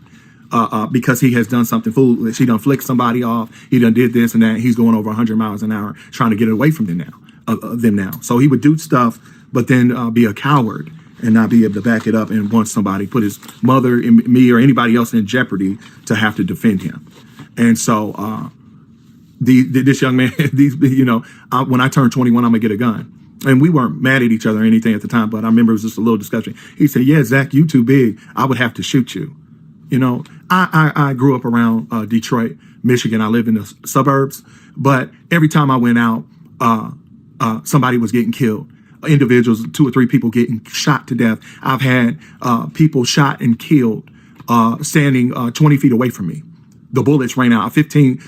S4: Because he has done something foolish. He done flicked somebody off. He done did this and that. He's going over 100 miles an hour trying to get away from them now. So he would do stuff, but then be a coward and not be able to back it up and want somebody, put his mother and me or anybody else in jeopardy to have to defend him. And so this young man, when I turn 21, I'm going to get a gun. And we weren't mad at each other or anything at the time, but I remember it was just a little discussion. He said, yeah, Zach, you too big. I would have to shoot you. You know, I grew up around Detroit, Michigan. I live in the suburbs, but every time I went out, somebody was getting killed. Individuals, 2 or 3 people getting shot to death. I've had people shot and killed standing 20 feet away from me. The bullets ran out. 15.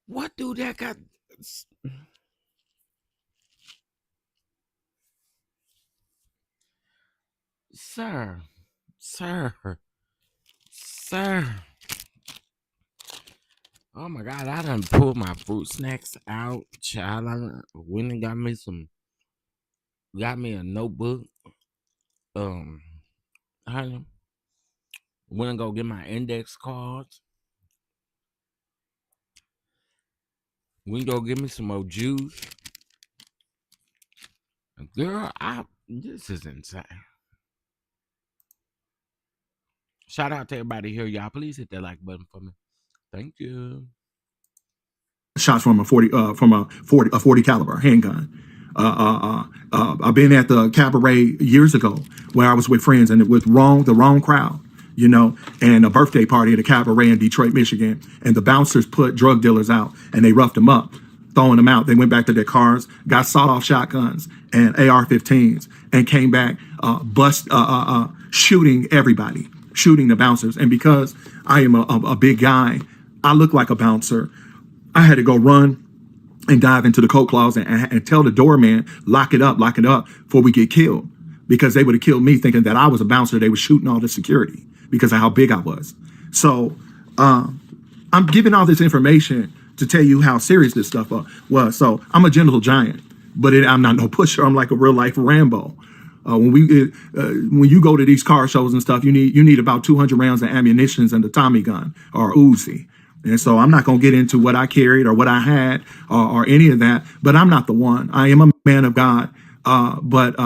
S1: What do that got? Sir. Oh my God, I done pulled my fruit snacks out. Child, I went and got me a notebook. Honey, went and go get my index cards. We go get me some more juice. Girl, this is insane. Shout out to everybody here, y'all. Please hit that like button for me. Thank you.
S4: Shots from a 40 caliber handgun. I've been at the cabaret years ago where I was with friends and with the wrong crowd, you know, and a birthday party at a cabaret in Detroit, Michigan. And the bouncers put drug dealers out and they roughed them up, throwing them out. They went back to their cars, got sawed-off shotguns and AR-15s, and came back, shooting everybody, shooting the bouncers. And because I am a big guy, I look like a bouncer. I had to go run and dive into the coat closet and tell the doorman, lock it up before we get killed. Because they would have killed me thinking that I was a bouncer. They were shooting all the security because of how big I was. So I'm giving all this information to tell you how serious this stuff was. So I'm a gentle giant, but I'm not no pusher. I'm like a real life Rambo. When you go to these car shows and stuff, you need about 200 rounds of ammunition and a Tommy gun or Uzi. And so I'm not going to get into what I carried or what I had or any of that, but I'm not the one. I am a man of God. But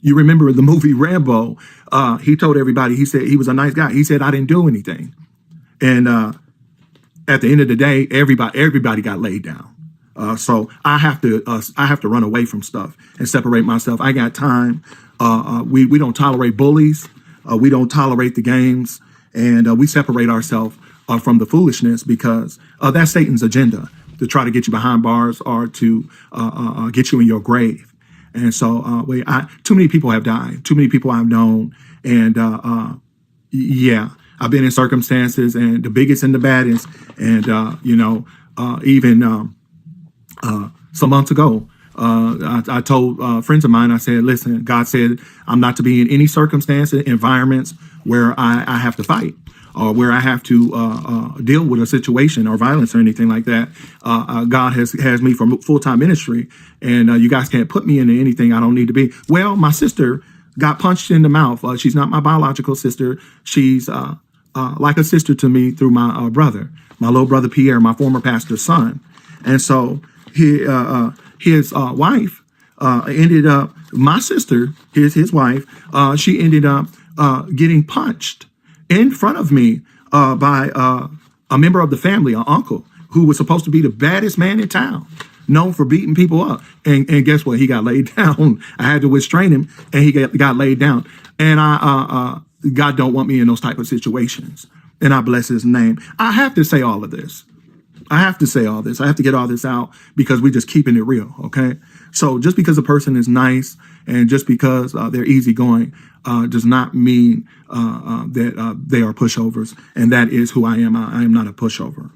S4: you remember the movie Rambo, he told everybody, he said he was a nice guy. He said, I didn't do anything. And at the end of the day, everybody got laid down. So I have to run away from stuff and separate myself. I got time. We don't tolerate bullies. We don't tolerate the games, and we separate ourselves from the foolishness because that's Satan's agenda, to try to get you behind bars or to get you in your grave. And so too many people have died. Too many people I've known. And yeah, I've been in circumstances, and the biggest and the baddest. And, even some months ago, I told friends of mine, I said, listen, God said I'm not to be in any circumstances, environments where I have to fight. or where I have to deal with a situation or violence or anything like that, God has me for full-time ministry, and you guys can't put me into anything I don't need to be. Well, my sister got punched in the mouth. She's not my biological sister. She's like a sister to me through my brother, my little brother Pierre, my former pastor's son. And so his wife ended up, my sister, his wife, she ended up getting punched in front of me by a member of the family, an uncle, who was supposed to be the baddest man in town, known for beating people up. And guess what? He got laid down. I had to restrain him, and he got laid down. And God don't want me in those type of situations. And I bless his name. I have to say all of this. I have to say all this. I have to get all this out because we're just keeping it real, okay? So just because a person is nice and just because they're easygoing does not mean that they are pushovers. And that is who I am. I am not a pushover.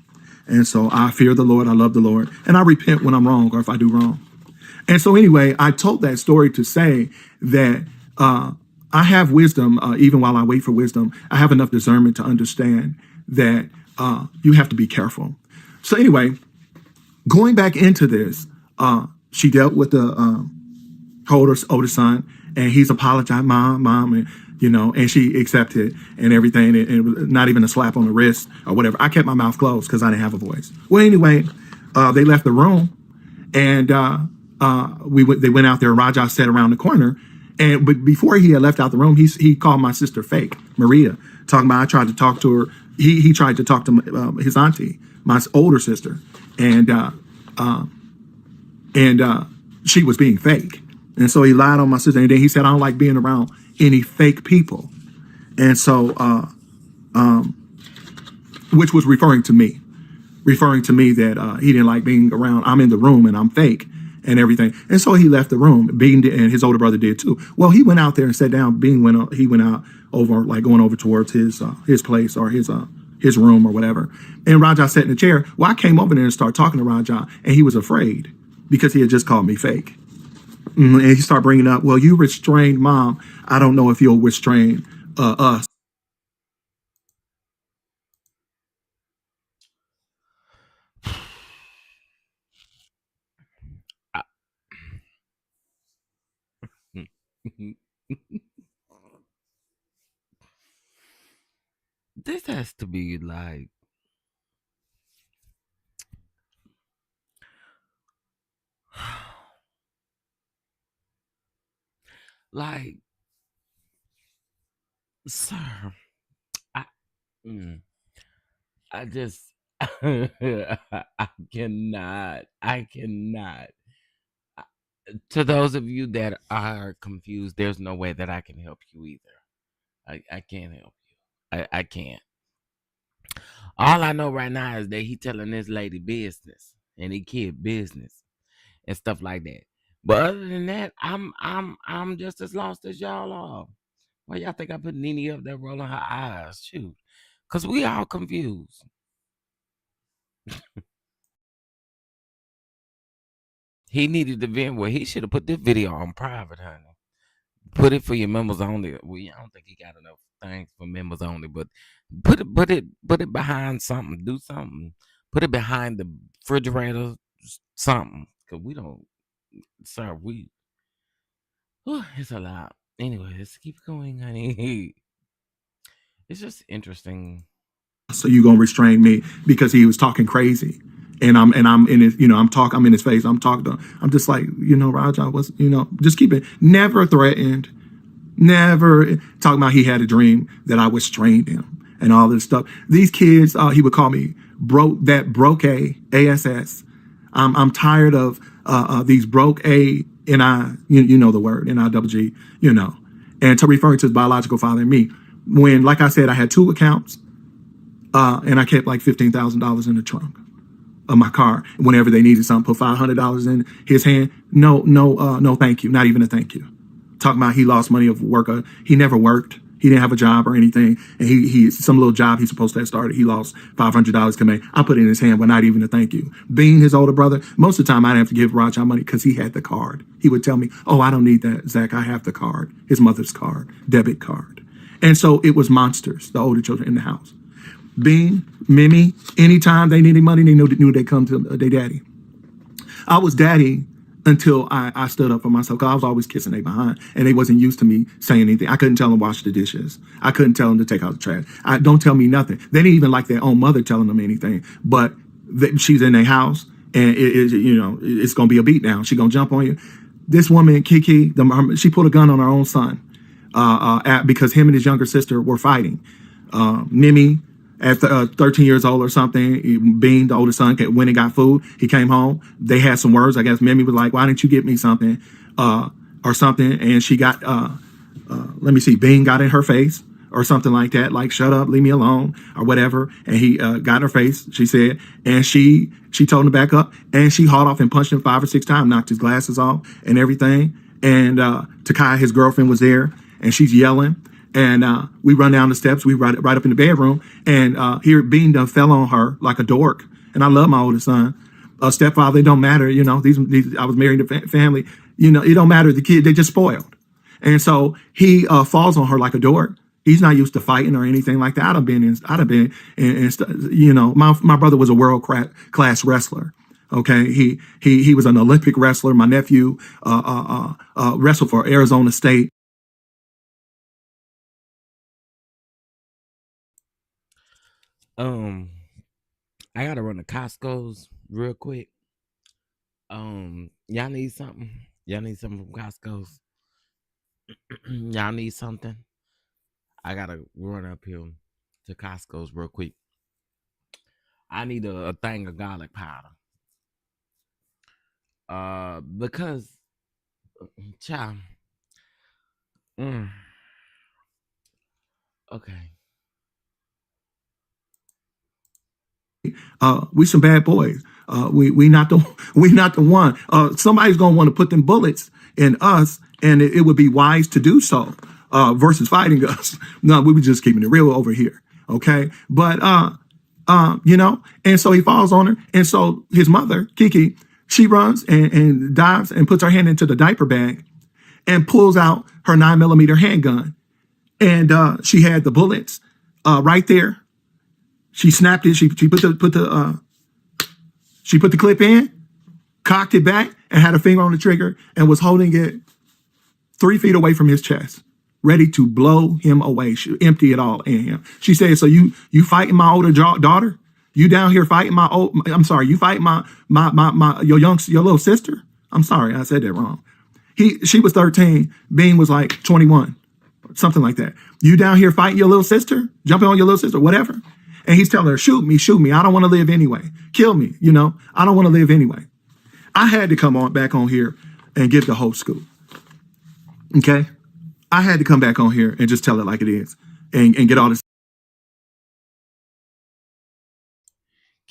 S4: And so I fear the Lord. I love the Lord. And I repent when I'm wrong or if I do wrong. And so anyway, I told that story to say that I have wisdom, even while I wait for wisdom. I have enough discernment to understand that you have to be careful. So anyway, going back into this, she dealt with the older son, and he's apologized, mom, and and she accepted and everything, and it was not even a slap on the wrist or whatever. I kept my mouth closed because I didn't have a voice. Well, anyway, they left the room, and they went out there. Raja sat around the corner, but before he had left out the room, he called my sister fake, Maria, talking about I tried to talk to her. He tried to talk to his auntie, my older sister, and she was being fake. And so he lied on my sister. And then he said, I don't like being around any fake people. And so, which was referring to me that he didn't like being around. I'm in the room and I'm fake and everything. And so he left the room. Bean did, and his older brother did too. Well, he went out there and sat down. Bean he went out over, like going over towards his place or his room or whatever. And Raja sat in the chair. Well, I came over there and started talking to Raja, and he was afraid because he had just called me fake. And he started bringing up, well, you restrained mom. I don't know if you'll restrain us.
S1: This has to be like, sir, I, I just, I cannot. To those of you that are confused, there's no way that I can help you either. I can't help you. I can't. All I know right now is that he telling this lady business and he kid business and stuff like that. But other than that, I'm just as lost as y'all are. Why y'all think I put Nene up there rolling her eyes? Shoot. Cause we all confused. He needed the vent. Well, he should have put this video on private, honey. Put it for your members only. Well, I don't think he got enough things for members only, but put it behind something. Do something. Put it behind the refrigerator, something. Cause we don't, sir. It's a lot. Anyway, let's keep going, honey. It's just interesting.
S4: So you gonna restrain me because he was talking crazy, and I'm in his, I'm in his face. I'm talking to him. I'm just like, Raja was, just keep it. Never threatened. Never talking about he had a dream that I would restrain him and all this stuff. These kids, he would call me broke ASS. I'm tired of these broke A and I, you know the word, NIGG, and to referring to his biological father and me. When, like I said, I had 2 accounts, and I kept like $15,000 in the trunk of my car. Whenever they needed something, put $500 in his hand. No, thank you. Not even a thank you. Talking about he lost money of work. He never worked. He didn't have a job or anything. And he some little job he's supposed to have started. He lost $500 to me. I put it in his hand, but not even a thank you. Being his older brother, most of the time I didn't have to give Raja money because he had the card. He would tell me, oh, I don't need that, Zach. I have the card. His mother's card, debit card. And so it was monsters, the older children in the house. Bean, Mimi, anytime they needed money, they knew they'd come to their daddy. I was daddy until I stood up for myself, because I was always kissing they behind, and they wasn't used to me saying anything. I couldn't tell them to wash the dishes. I couldn't tell them to take out the trash. Don't tell me nothing. They didn't even like their own mother telling them anything. But she's in their house, and it's gonna be a beat down. She gonna jump on you. This woman, Keke, she pulled a gun on her own son because him and his younger sister were fighting. Mimi, at 13 years old or something, Bean, the older son, went and got food. He came home. They had some words. I guess Mimi was like, "Why didn't you get me something?" Or something. And she got, let me see, Bean got in her face or something like that, like, "Shut up, leave me alone," or whatever. And he got in her face, she said, and she told him to back up, and she hauled off and punched him 5 or 6 times, knocked his glasses off and everything. And Takai, his girlfriend, was there, and she's yelling. And we run down the steps. We right up in the bedroom, and here Bean done fell on her like a dork. And I love my oldest son. Stepfather, it don't matter. These I was married to family. It don't matter. The kid, they just spoiled. And so he falls on her like a dork. He's not used to fighting or anything like that. I'd have been in my brother was a world class wrestler. Okay, he was an Olympic wrestler. My nephew wrestled for Arizona State.
S1: I gotta run to Costco's real quick. Y'all need something? Y'all need something from Costco's? Y'all need something? I gotta run up here to Costco's real quick. I need a thing of garlic powder. Because, child. Okay.
S4: We some bad boys. We not the one. Somebody's gonna want to put them bullets in us, and it would be wise to do so versus fighting us. No, we were just keeping it real over here. Okay, but and so he falls on her, and so his mother, Keke, she runs and dives and puts her hand into the diaper bag and pulls out her 9mm handgun, and she had the bullets right there. She snapped it. She put the clip in, cocked it back, and had a finger on the trigger, and was holding it 3 feet away from his chest, ready to blow him away. She empty it all in him. She said, "So you fighting my older daughter? You down here fighting you fighting your little sister? I'm sorry, I said that wrong. She was 13. Bean was like 21, something like that. You down here fighting your little sister, jumping on your little sister, whatever." And he's telling her, shoot me. I don't want to live anyway. Kill me, I don't want to live anyway. I had to come back on here and give the whole scoop. Okay? I had to come back on here and just tell it like it is and get all this.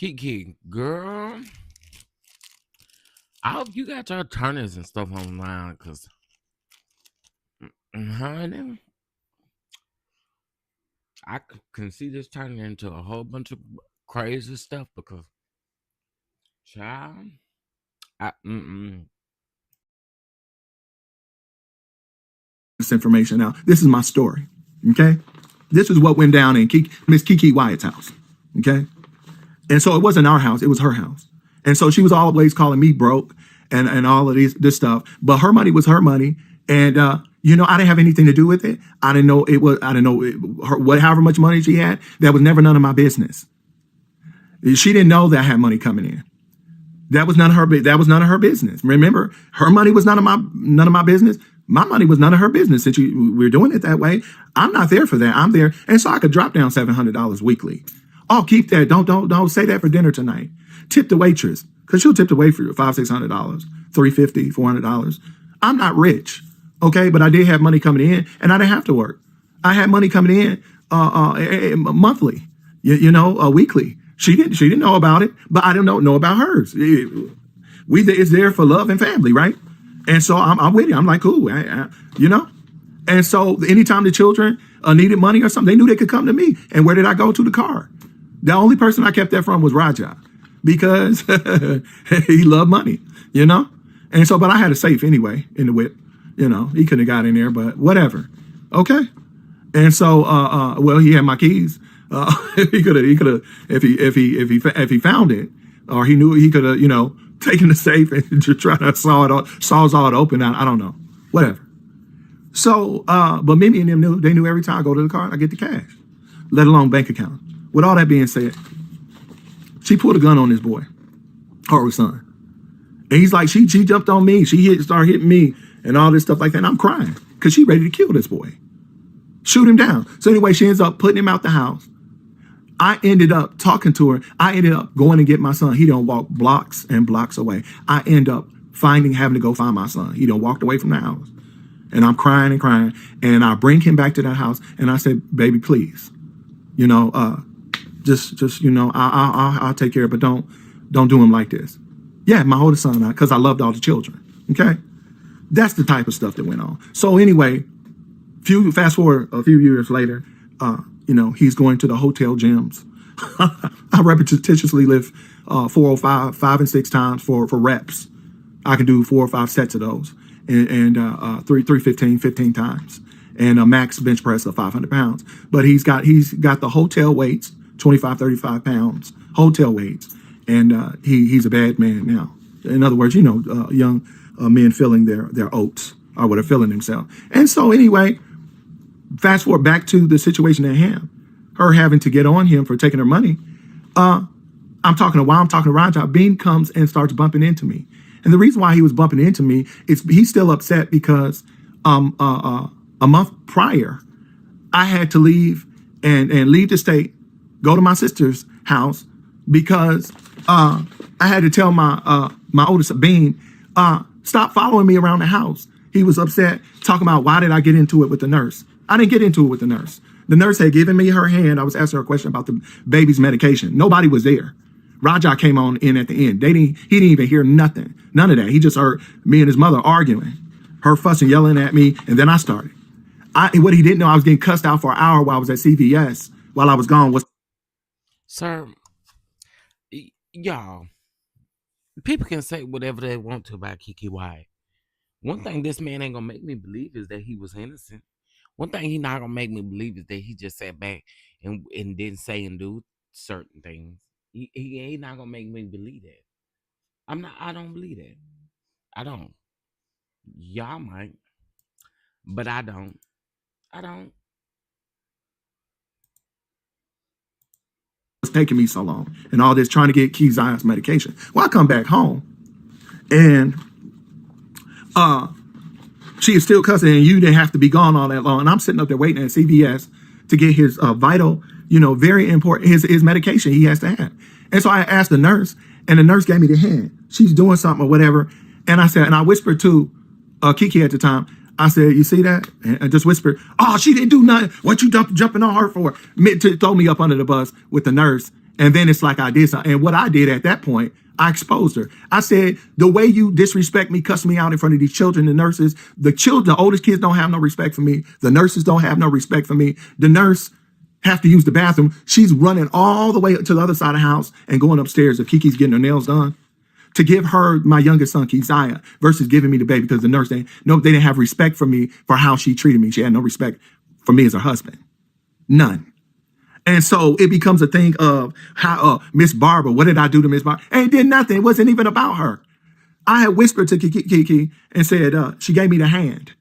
S1: Keke, girl, I hope you got your turners and stuff online, because, honey, I can see this turning into a whole bunch of crazy stuff, because, child,
S4: this information out. This is my story. Okay? This is what went down in Miss Keke Wyatt's house. Okay? And so it wasn't our house, it was her house. And so she was always calling me broke and all of this stuff. But her money was her money. And I didn't have anything to do with it. I didn't know however much money she had. That was never none of my business. She didn't know that I had money coming in. That was none of her business. Remember, her money was none of my business. My money was none of her business. Since we're doing it that way, I'm not there for that. I'm there, and so I could drop down $700 weekly. Oh, keep that. Don't say that for dinner tonight. Tip the waitress, because she'll tip the wait for you $500, $600, $350, $400. I'm not rich. Okay, but I did have money coming in, and I didn't have to work. I had money coming in monthly, weekly. She didn't know about it, but I didn't know about hers. It's there for love and family, right? And so I'm with you. I'm like, cool, And so anytime the children needed money or something, they knew they could come to me. And where did I go? To the car. The only person I kept that from was Raja, because he loved money, And so, but I had a safe anyway in the whip. He couldn't have got in there, but whatever. Okay. And so, he had my keys He could have, if he found it, or he knew, he could have, taken the safe and just try to saw it open. I don't know, whatever. So, but Mimi and them knew. They knew every time I go to the car, I get the cash, let alone bank account. With all that being said, she pulled a gun on this boy, her son, and he's like, she jumped on me, started hitting me, and all this stuff like that. And I'm crying because she ready to kill this boy, shoot him down. So anyway, she ends up putting him out the house. I ended up talking to her. I ended up going to get my son. He don't walk blocks and blocks away. I end up having to go find my son. He don't walked away from the house. And I'm crying and crying. And I bring him back to that house. And I said, baby, please, I'll take care of it, but don't do him like this. Yeah, my oldest son, because I loved all the children. Okay. That's the type of stuff that went on. So anyway, fast forward a few years later, he's going to the hotel gyms. I repetitiously lift 405, 5 and 6 times for reps. I can do 4 or 5 sets of those, and 15 times, and a max bench press of 500 pounds. But he's got the hotel weights, 25, 35 pounds, hotel weights, and he's a bad man now. In other words, young men filling their oats or what are filling themselves. And so anyway, fast forward back to the situation at hand, her having to get on him for taking her money. I'm talking to Raja. Bean comes and starts bumping into me. And the reason why he was bumping into me is he's still upset because a month prior, I had to leave and leave the state, go to my sister's house because I had to tell my oldest Bean, stop following me around the house. He was upset, talking about why did I get into it with the nurse. I didn't get into it with the nurse. The nurse had given me her hand. I was asking her a question about the baby's medication. Nobody was there. Raja came on in at the end. He didn't even hear nothing. None of that. He just heard me and his mother arguing, her fussing, yelling at me, and then I started. What he didn't know, I was getting cussed out for an hour while I was at CVS. While I was gone
S1: Sir, y'all, people can say whatever they want to about Keke Wyatt. One thing this man ain't gonna make me believe is that he was innocent. One thing he not gonna make me believe is that he just sat back and didn't say and do certain things. He ain't not gonna make me believe that. I don't believe that. I don't. Y'all might, but I don't.
S4: What's taking me so long and all this trying to get Keziah's medication. Well, I come back home and she is still cussing, and you didn't have to be gone all that long. And I'm sitting up there waiting at CVS to get his vital, very important, his medication he has to have. And so I asked the nurse, and the nurse gave me the hand. She's doing something or whatever. And I said, and I whispered to Keke at the time, I said, you see that? And I just whispered, oh, she didn't do nothing. What you jumping on her for? To throw me up under the bus with the nurse. And then it's like I did something. And what I did at that point, I exposed her. I said, the way you disrespect me, cuss me out in front of these children, the nurses, the oldest kids don't have no respect for me. The nurses don't have no respect for me. The nurse have to use the bathroom. She's running all the way to the other side of the house and going upstairs if Keke's getting her nails done to give her my youngest son, Keziah, versus giving me the baby because the nurse, they didn't have respect for me for how she treated me. She had no respect for me as her husband. None. And so it becomes a thing of how Miss Barbara, what did I do to Miss Barbara? It did nothing. It wasn't even about her. I had whispered to Keke and said, she gave me the hand.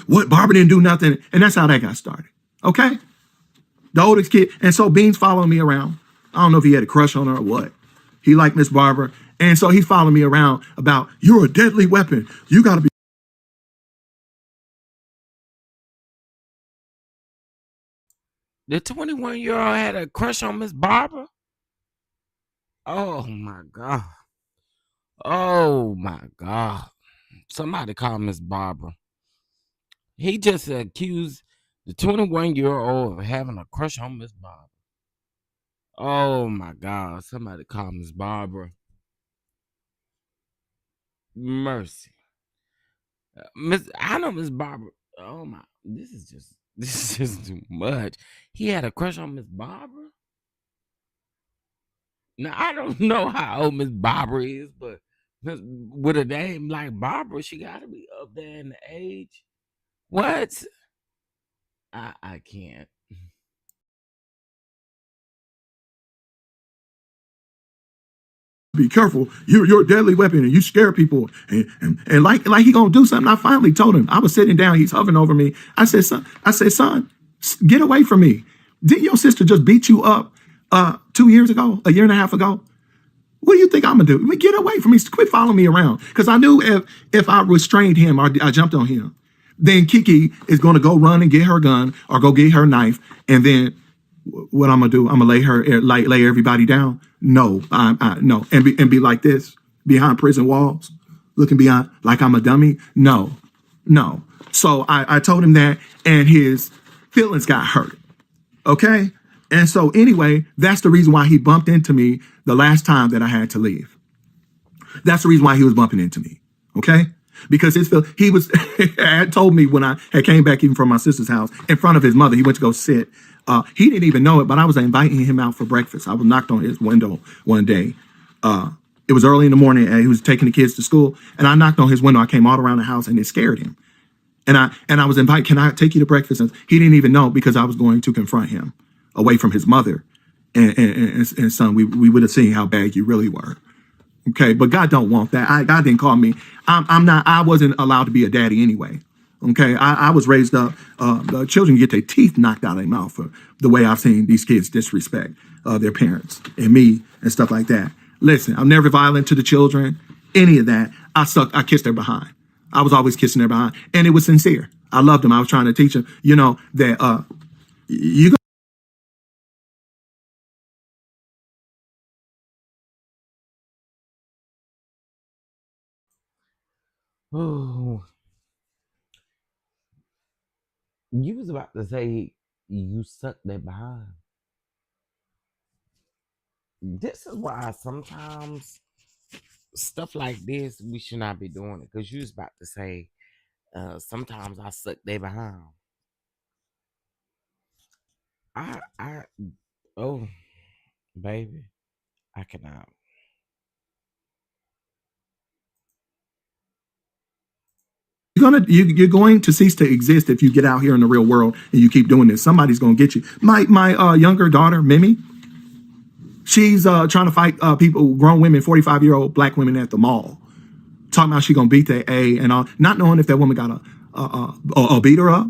S4: What Barbara didn't do nothing. And that's how that got started. Okay? The oldest kid. And so Bean's following me around. I don't know if he had a crush on her or what. He liked Miss Barbara. And so he's following me around about, you're a deadly weapon. You got to be.
S1: The 21-year-old had a crush on Miss Barbara? Oh, my God. Oh, my God. Somebody call Miss Barbara. He just accused the 21-year-old of having a crush on Miss Barbara. Oh, my God. Somebody call Miss Barbara. Mercy. I know Miss Barbara. Oh, my. This is just too much. He had a crush on Miss Barbara? Now, I don't know how old Miss Barbara is, but with a name like Barbara, she got to be up there in the age. What? I can't.
S4: Be careful. You're a deadly weapon and you scare people. And like he gonna do something. I finally told him. I was sitting down. He's hovering over me. I said, son, get away from me. Didn't your sister just beat you up 2 years ago, a year and a half ago? What do you think I'm gonna do? Get away from me. Quit following me around. Because I knew if I restrained him or I jumped on him, then Keke is gonna go run and get her gun or go get her knife. And then what I'm gonna do? I'm gonna lay everybody down. No, no, and be like this behind prison walls, looking behind like I'm a dummy. No. So I told him that, and his feelings got hurt. Okay, and so anyway, that's the reason why he bumped into me the last time that I had to leave. That's the reason why he was bumping into me. Okay. Because he was had told me when I had came back even from my sister's house in front of his mother, he went to go sit. He didn't even know it, but I was inviting him out for breakfast. I was knocked on his window one day. It was early in the morning and he was taking the kids to school, and I knocked on his window. I came all around the house and it scared him. And I was invited, can I take you to breakfast? And he didn't even know because I was going to confront him away from his mother and son. We would have seen how bad you really were. Okay, but God don't want that. God didn't call me. I wasn't allowed to be a daddy anyway. Okay, I was raised up. The children get their teeth knocked out of their mouth for the way I've seen these kids disrespect their parents and me and stuff like that. Listen, I'm never violent to the children, any of that. I kissed their behind. I was always kissing their behind, and it was sincere. I loved them. I was trying to teach them, that you.
S1: Oh, you was about to say you sucked that behind. This is why sometimes stuff like this we should not be doing it, because you was about to say sometimes I suck they behind. I oh baby, I cannot.
S4: You're going to cease to exist if you get out here in the real world and you keep doing this. Somebody's going to get you. My younger daughter, Mimi, she's trying to fight people, grown women, 45-year-old black women at the mall, talking about she gonna beat that A and all, not knowing if that woman got a beat her up,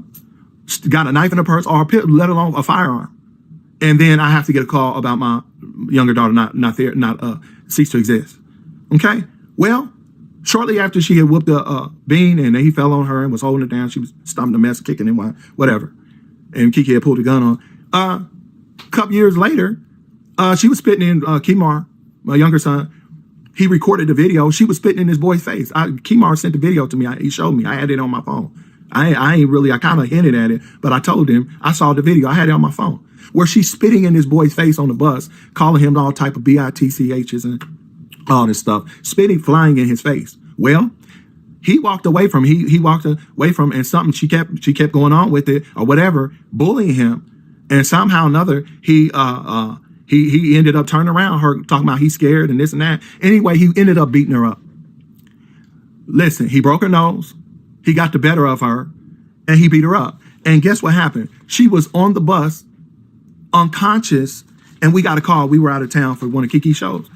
S4: got a knife in her purse, or let alone a firearm. And then I have to get a call about my younger daughter not cease to exist. Okay, well. Shortly after she had whooped a bean and he fell on her and was holding it down, she was stomping the mess, kicking him, whatever. And Keke had pulled the gun on. A couple years later, she was spitting in Kemar, my younger son. He recorded the video. She was spitting in his boy's face. Kemar sent the video to me. He showed me. I had it on my phone. I kind of hinted at it, but I told him I saw the video. I had it on my phone where she's spitting in his boy's face on the bus, calling him all type of bitchs and all this stuff, spitting, flying in his face. Well, he walked away from and something she kept going on with it or whatever, bullying him, and somehow or another he ended up turning around her, talking about he's scared and this and that. Anyway, he ended up beating her up. Listen, he broke her nose, he got the better of her, and he beat her up. And guess what happened? She was on the bus, unconscious, and we got a call. We were out of town for one of Keke's shows.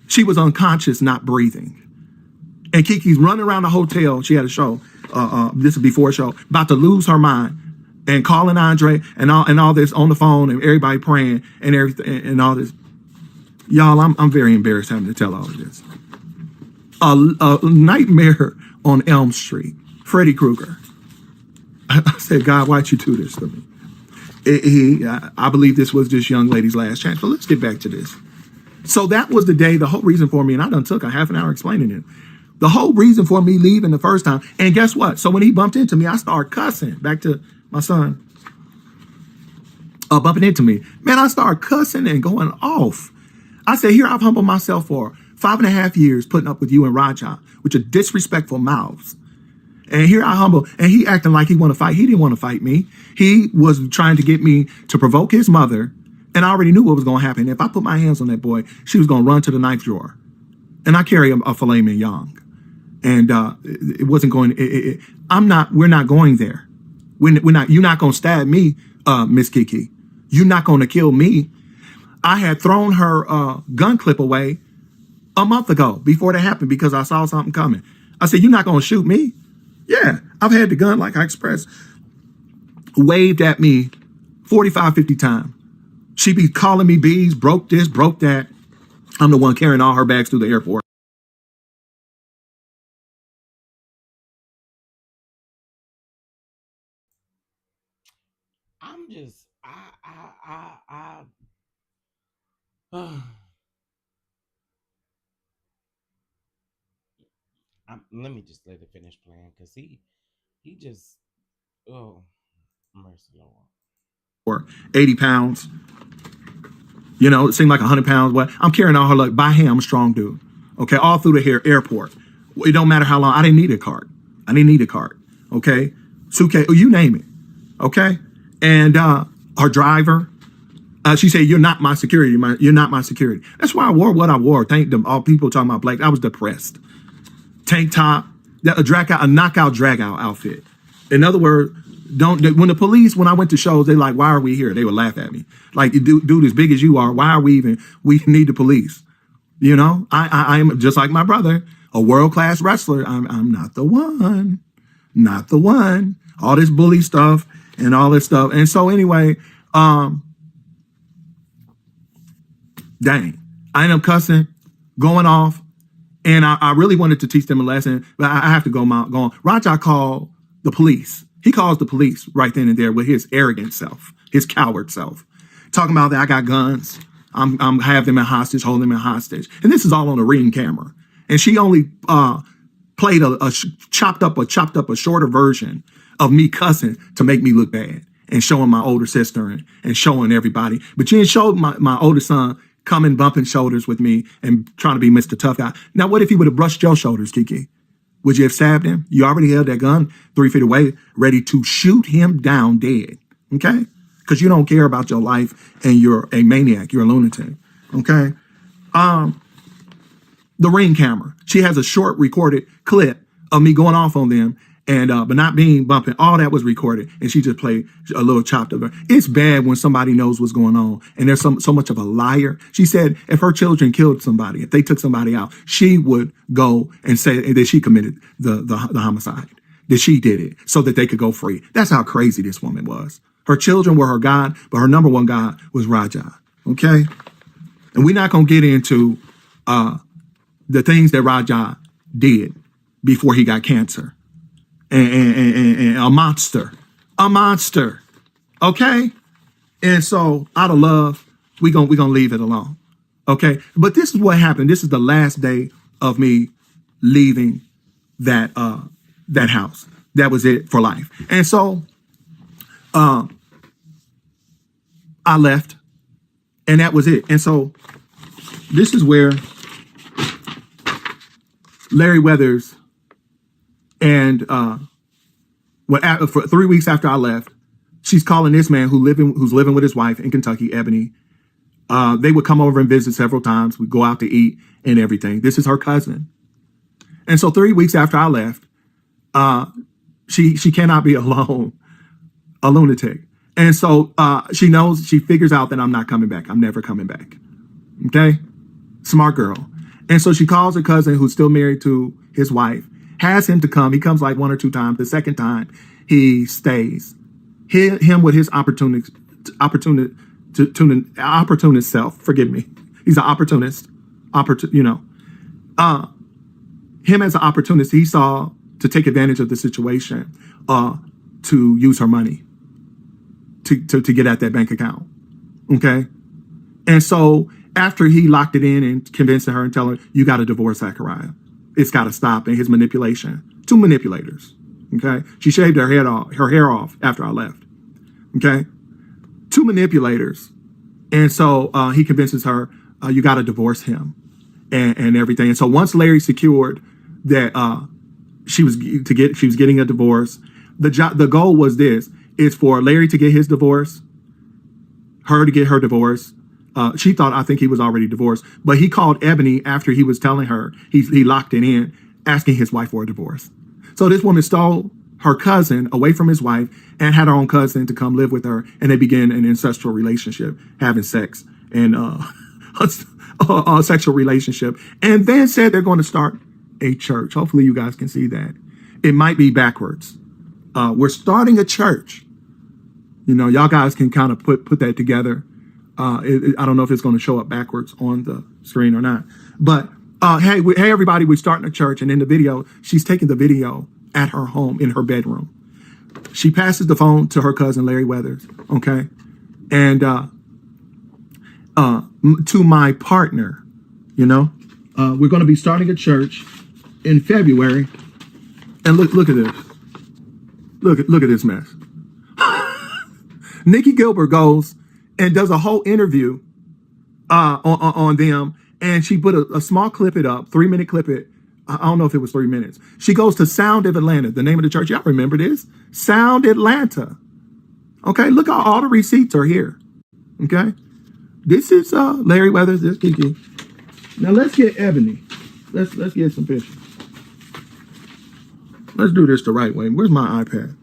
S4: She was unconscious, not breathing. And Keke's running around the hotel. She had a show. This is before a show. About to lose her mind. And calling Andre and all this on the phone and everybody praying and everything and all this. Y'all, I'm very embarrassed having to tell all of this. A nightmare on Elm Street. Freddy Krueger. I said, God, why'd you do this to me? I believe this was this young lady's last chance. But let's get back to this. So that was the day, the whole reason for me, and I done took a half an hour explaining it. The whole reason for me leaving the first time. And guess what? So when he bumped into me, I started cussing. Back to my son. Bumping into me. Man, I started cussing and going off. I said, here I've humbled myself for 5.5 years putting up with you and Raja, with your disrespectful mouths. And here I humble, and he acting like he want to fight. He didn't want to fight me. He was trying to get me to provoke his mother. And I already knew what was going to happen. If I put my hands on that boy, she was going to run to the knife drawer. And I carry a filet mignon. And it wasn't going, we're not going there. You're not gonna stab me, Miss Keke. You're not gonna kill me. I had thrown her gun clip away a month ago before that happened because I saw something coming. I said, you're not gonna shoot me? Yeah, I've had the gun, like I expressed, waved at me 45, 50 times. She be calling me bees, broke this, broke that. I'm the one carrying all her bags through the airport.
S1: I'm just, let me just let it finish playing because he just, oh, mercy Lord.
S4: Or 80 pounds. You know, it seemed like 100 pounds. What? I'm carrying all her luck by hand. I'm a strong dude. Okay, all through the airport. It don't matter how long. I didn't need a cart. Okay, suitcase, you name it. Okay, and our driver, she said, "You're not my security. You're not my security." That's why I wore what I wore. Thank them. All people talking about black. I was depressed. Tank top, a knockout drag out outfit. In other words, when the police, when I went to shows, they like, why are we here? They would laugh at me. Like, dude, as big as you are, why are we need the police? You know, I am just like my brother, a world-class wrestler. I'm not the one. All this bully stuff and all this stuff. And so anyway, dang, I ended up cussing, going off. And I really wanted to teach them a lesson, but I have to go on. Raja called the police. He calls the police right then and there with his arrogant self, his coward self, talking about that I got guns. I'm have them in hostage, holding them in hostage. And this is all on a ring camera. And she only played chopped up a shorter version of me cussing to make me look bad and showing my older sister and showing everybody. But she didn't show my older son coming bumping shoulders with me and trying to be Mr. Tough Guy. Now, what if he would have brushed your shoulders, Keke? Would you have stabbed him? You already held that gun 3 feet away, ready to shoot him down dead, okay? Because you don't care about your life and you're a maniac, you're a lunatic, okay? The ring camera. She has a short recorded clip of me going off on them and but not being bumping. All that was recorded, and she just played a little chopped up. It's bad when somebody knows what's going on, and there's so much of a liar. She said if her children killed somebody, if they took somebody out, she would go and say that she committed the homicide, that she did it, so that they could go free. That's how crazy this woman was. Her children were her God, but her number one God was Raja. Okay, and we're not gonna get into the things that Raja did before he got cancer. And a monster, okay? And so out of love, we're gonna leave it alone, okay? But this is what happened. This is the last day of me leaving that house. That was it for life. And so I left, and that was it. And so this is where Larry Weathers and for 3 weeks after I left, she's calling this man who's living with his wife in Kentucky, Ebony. They would come over and visit several times. We'd go out to eat and everything. This is her cousin. And so 3 weeks after I left, she cannot be alone, a lunatic. And so she figures out that I'm not coming back. I'm never coming back. Okay? Smart girl. And so she calls her cousin who's still married to his wife, has him to come. He comes like 1 or 2 times. The second time, he stays. Him with his opportunist self. Forgive me. He's an opportunist. Him as an opportunist, he saw to take advantage of the situation, to use her money, to get at that bank account. Okay, and so after he locked it in and convinced her and tell her, you got to divorce Zachariah. It's got to stop. And his manipulation. 2 manipulators. Okay. She shaved her hair off after I left. Okay. 2 manipulators. And so he convinces her, you got to divorce him and everything. And so once Larry secured that she was getting a divorce, the goal was this, is for Larry to get his divorce, her to get her divorce. She thought, I think he was already divorced, but he called Ebony after he was telling her he locked it in, asking his wife for a divorce. So this woman stole her cousin away from his wife and had her own cousin to come live with her, and they began an ancestral relationship, having sex and a sexual relationship, and then said they're going to start a church. Hopefully you guys can see that. It might be backwards. We're starting a church. You know, y'all guys can kind of put that together. I don't know if it's going to show up backwards on the screen or not. But hey, everybody, we're starting a church. And in the video, she's taking the video at her home in her bedroom. She passes the phone to her cousin, Larry Weathers. Okay. And to my partner, you know, we're going to be starting a church in February. And look at this. Look at this mess. Nikki Gilbert goes and does a whole interview on them, and she put a small clip it up, 3-minute clip it. I don't know if it was 3 minutes. She goes to Sound of Atlanta, the name of the church. Y'all remember this? Sound Atlanta. Okay, look how all the receipts are here. Okay, this is Larry Weathers. This is Keke. Now let's get Ebony. Let's get some pictures. Let's do this the right way. Where's my iPad?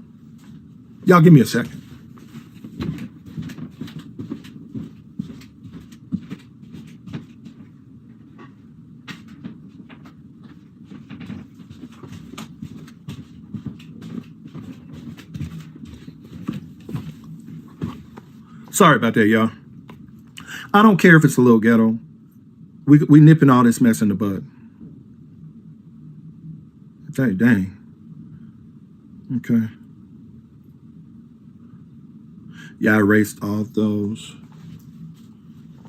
S4: Y'all give me a second. Sorry about that, y'all. I don't care if it's a little ghetto. We nipping all this mess in the bud. Dang. Okay. Yeah, I erased all those.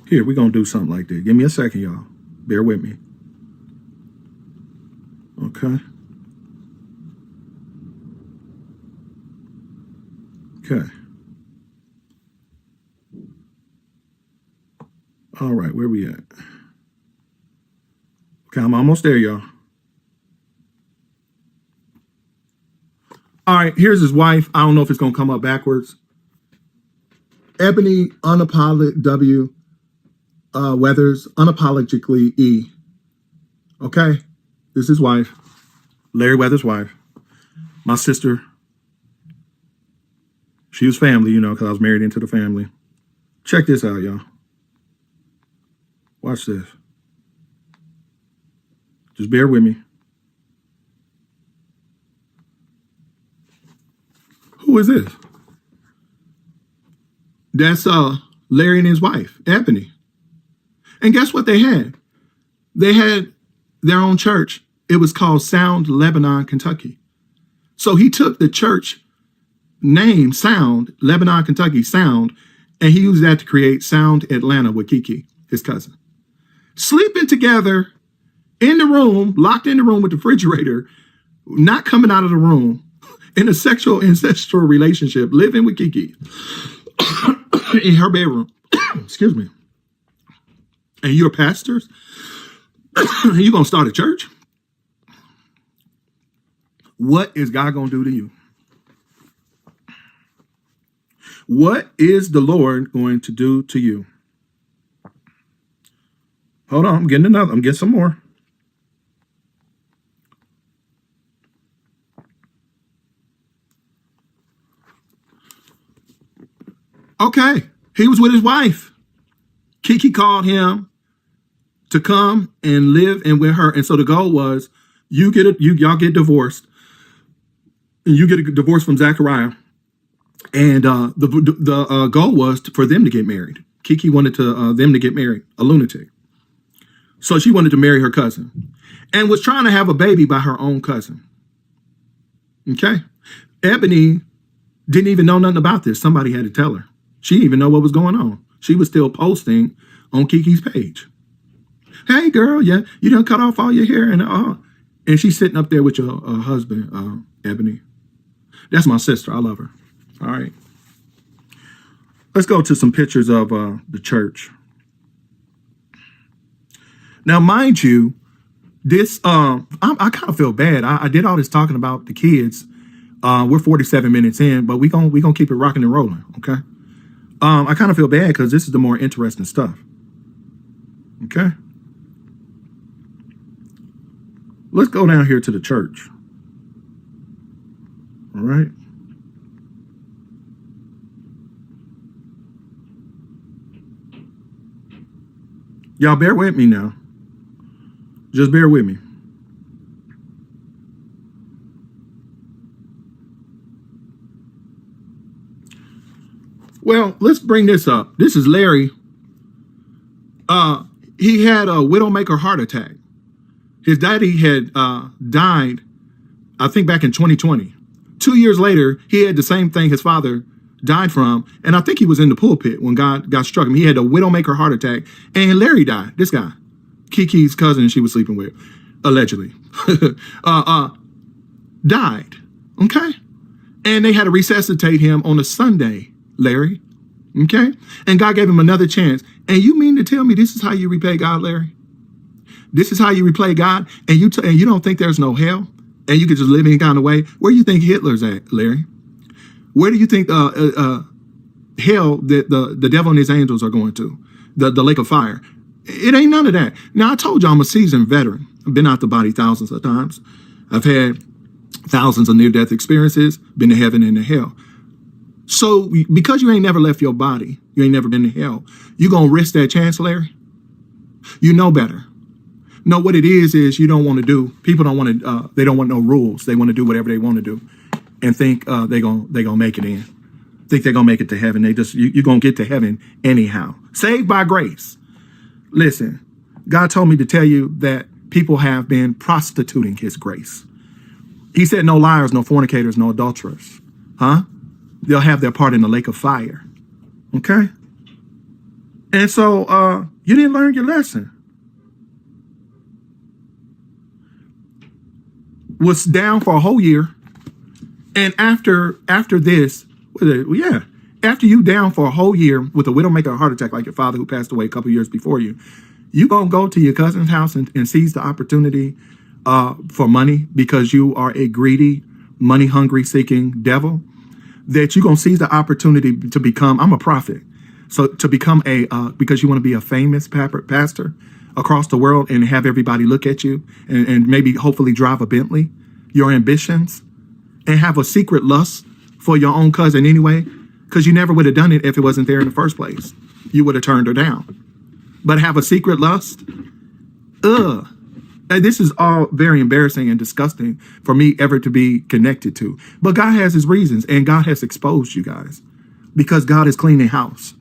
S4: Here, we're going to do something like this. Give me a second, y'all. Bear with me. Okay. Okay. All right, where we at? Okay, I'm almost there, y'all. All right, here's his wife. I don't know if it's going to come up backwards. Ebony Unapologetic W. Weathers, unapologetically E. Okay, this is his wife. Larry Weathers' wife. My sister. She was family, you know, because I was married into the family. Check this out, y'all. Watch this. Just bear with me. Who is this? That's Larry and his wife, Ebony. And guess what they had? They had their own church. It was called Sound Lebanon, Kentucky. So he took the church name, Sound, Lebanon, Kentucky, Sound, and he used that to create Sound Atlanta with Keke, his cousin. Sleeping together in the room, locked in the room with the refrigerator, not coming out of the room, in a sexual ancestral relationship, living with Keke in her bedroom. Excuse me. And you're pastors? You're going to start a church? What is God going to do to you? What is the Lord going to do to you? Hold on, I'm getting some more. Okay, he was with his wife. Keke called him to come and live and with her. And so the goal was y'all get divorced. And you get a divorce from Zachariah. And the goal was for them to get married. Keke wanted them to get married, a lunatic. So she wanted to marry her cousin and was trying to have a baby by her own cousin. Okay. Ebony didn't even know nothing about this. Somebody had to tell her. She didn't even know what was going on. She was still posting on Keke's page. Hey, girl, yeah, you done cut off all your hair and she's sitting up there with your husband, Ebony. That's my sister. I love her. All right. Let's go to some pictures of the church. Now, mind you, this I kind of feel bad. I did all this talking about the kids. We're 47 minutes in, but we gonna keep it rocking and rolling. Okay. I kind of feel bad because this is the more interesting stuff. Okay. Let's go down here to the church. All right. Y'all bear with me now. Just bear with me. Well, let's bring this up. This is Larry. He had a widowmaker heart attack. His daddy had died, I think, back in 2020. 2 years later, he had the same thing his father died from. And I think he was in the pulpit when God struck him. He had a widowmaker heart attack. And Larry died. This guy, Keke's cousin she was sleeping with, allegedly, died. Okay? And they had to resuscitate him on a Sunday, Larry. Okay? And God gave him another chance. And you mean to tell me this is how you repay God, Larry? This is how you repay God? And you don't think there's no hell? And you could just live any kind of way? Where do you think Hitler's at, Larry? Where do you think hell that the devil and his angels are going to? The lake of fire. It ain't none of that. Now, I told you I'm a seasoned veteran. I've been out the body thousands of times. I've had thousands of near-death experiences, been to heaven and to hell. So because you ain't never left your body, you ain't never been to hell, you going to risk that chance, Larry? You know better. No, what it is you don't want to do. People don't want to, they don't want no rules. They want to do whatever they want to do and think they gonna make it in. Think they're going to make it to heaven. You're going to get to heaven anyhow. Saved by grace. Listen, God told me to tell you that people have been prostituting his grace. He said no liars, no fornicators, no adulterers. Huh? They'll have their part in the lake of fire. Okay? And so you didn't learn your lesson. Was down for a whole year. And after this, after you down for a whole year with a widowmaker heart attack like your father who passed away a couple years before you, you going to go to your cousin's house and seize the opportunity for money because you are a greedy, money-hungry, seeking devil, that you're going to seize the opportunity to become, I'm a prophet, so to become because you want to be a famous pastor across the world and have everybody look at you and maybe hopefully drive a Bentley, your ambitions, and have a secret lust for your own cousin anyway, because you never would have done it if it wasn't there in the first place. You would have turned her down. But have a secret lust? Ugh. And this is all very embarrassing and disgusting for me ever to be connected to. But God has his reasons, and God has exposed you guys because God is cleaning house.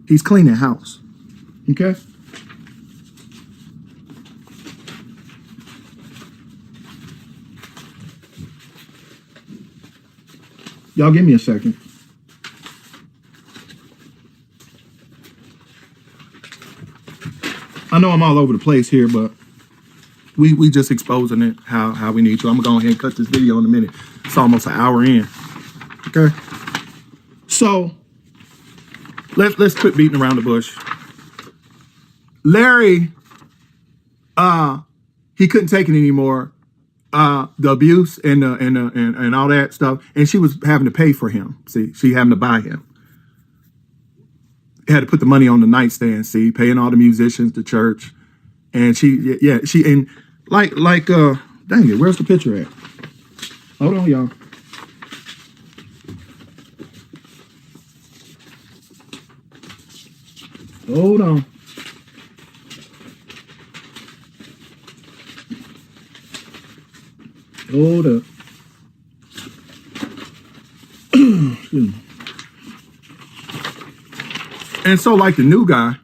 S4: He's cleaning house. Okay? Y'all give me a second. I know I'm all over the place here, but we just exposing it how we need to. I'm gonna go ahead and cut this video in a minute. It's almost an hour in. Okay. So let's quit beating around the bush. Larry, he couldn't take it anymore. The abuse and all that stuff, and she was having to pay for him. See, she having to buy him. Had to put the money on the nightstand. See, paying all the musicians, the church, and she and dang it, where's the picture at? Hold on, y'all. Hold on. Hold up. Excuse me. And so, like the new guy,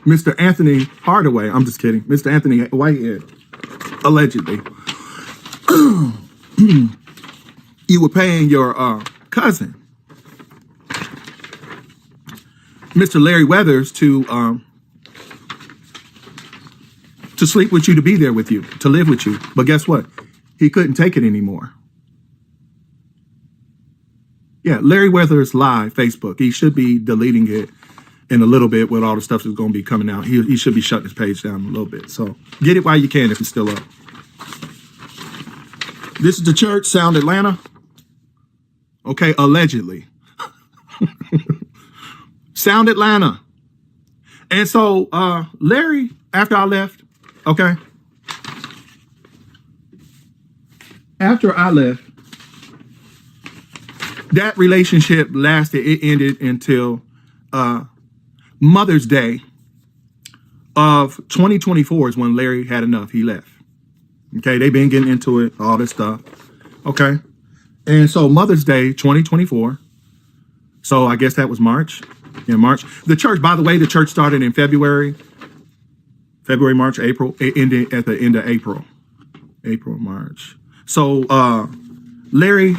S4: Mr. Anthony Hardaway, I'm just kidding, Mr. Anthony Wyatt, allegedly, you were paying your cousin, Mr. Larry Weathers, to sleep with you, to be there with you, to live with you. But guess what? He couldn't take it anymore. Yeah, Larry Weathers live, Facebook. He should be deleting it in a little bit with all the stuff that's going to be coming out. He should be shutting his page down a little bit. So get it while you can if it's still up. This is the church, Sound Atlanta. Okay, allegedly. Sound Atlanta. And so Larry, after I left, okay, after I left, That relationship lasted. It ended until Mother's Day of 2024 is when Larry had enough. He left. Okay, they've been getting into it, all this stuff. Okay, and so Mother's Day 2024. So I guess that was March. In March, the church. By the way, the church started in February, March, April. It ended at the end of April. April, March. So Larry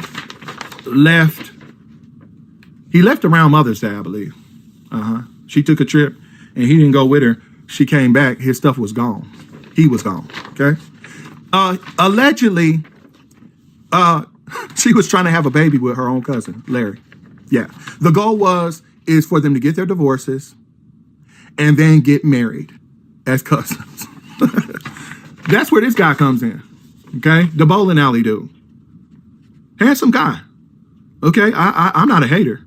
S4: left. He left around Mother's Day, I believe. She took a trip, and he didn't go with her. She came back. His stuff was gone. He was gone. Okay. Allegedly, she was trying to have a baby with her own cousin, Larry. Yeah. The goal is for them to get their divorces and then get married as cousins. That's where this guy comes in. Okay. The bowling alley dude. Handsome guy. Okay. I'm not a hater.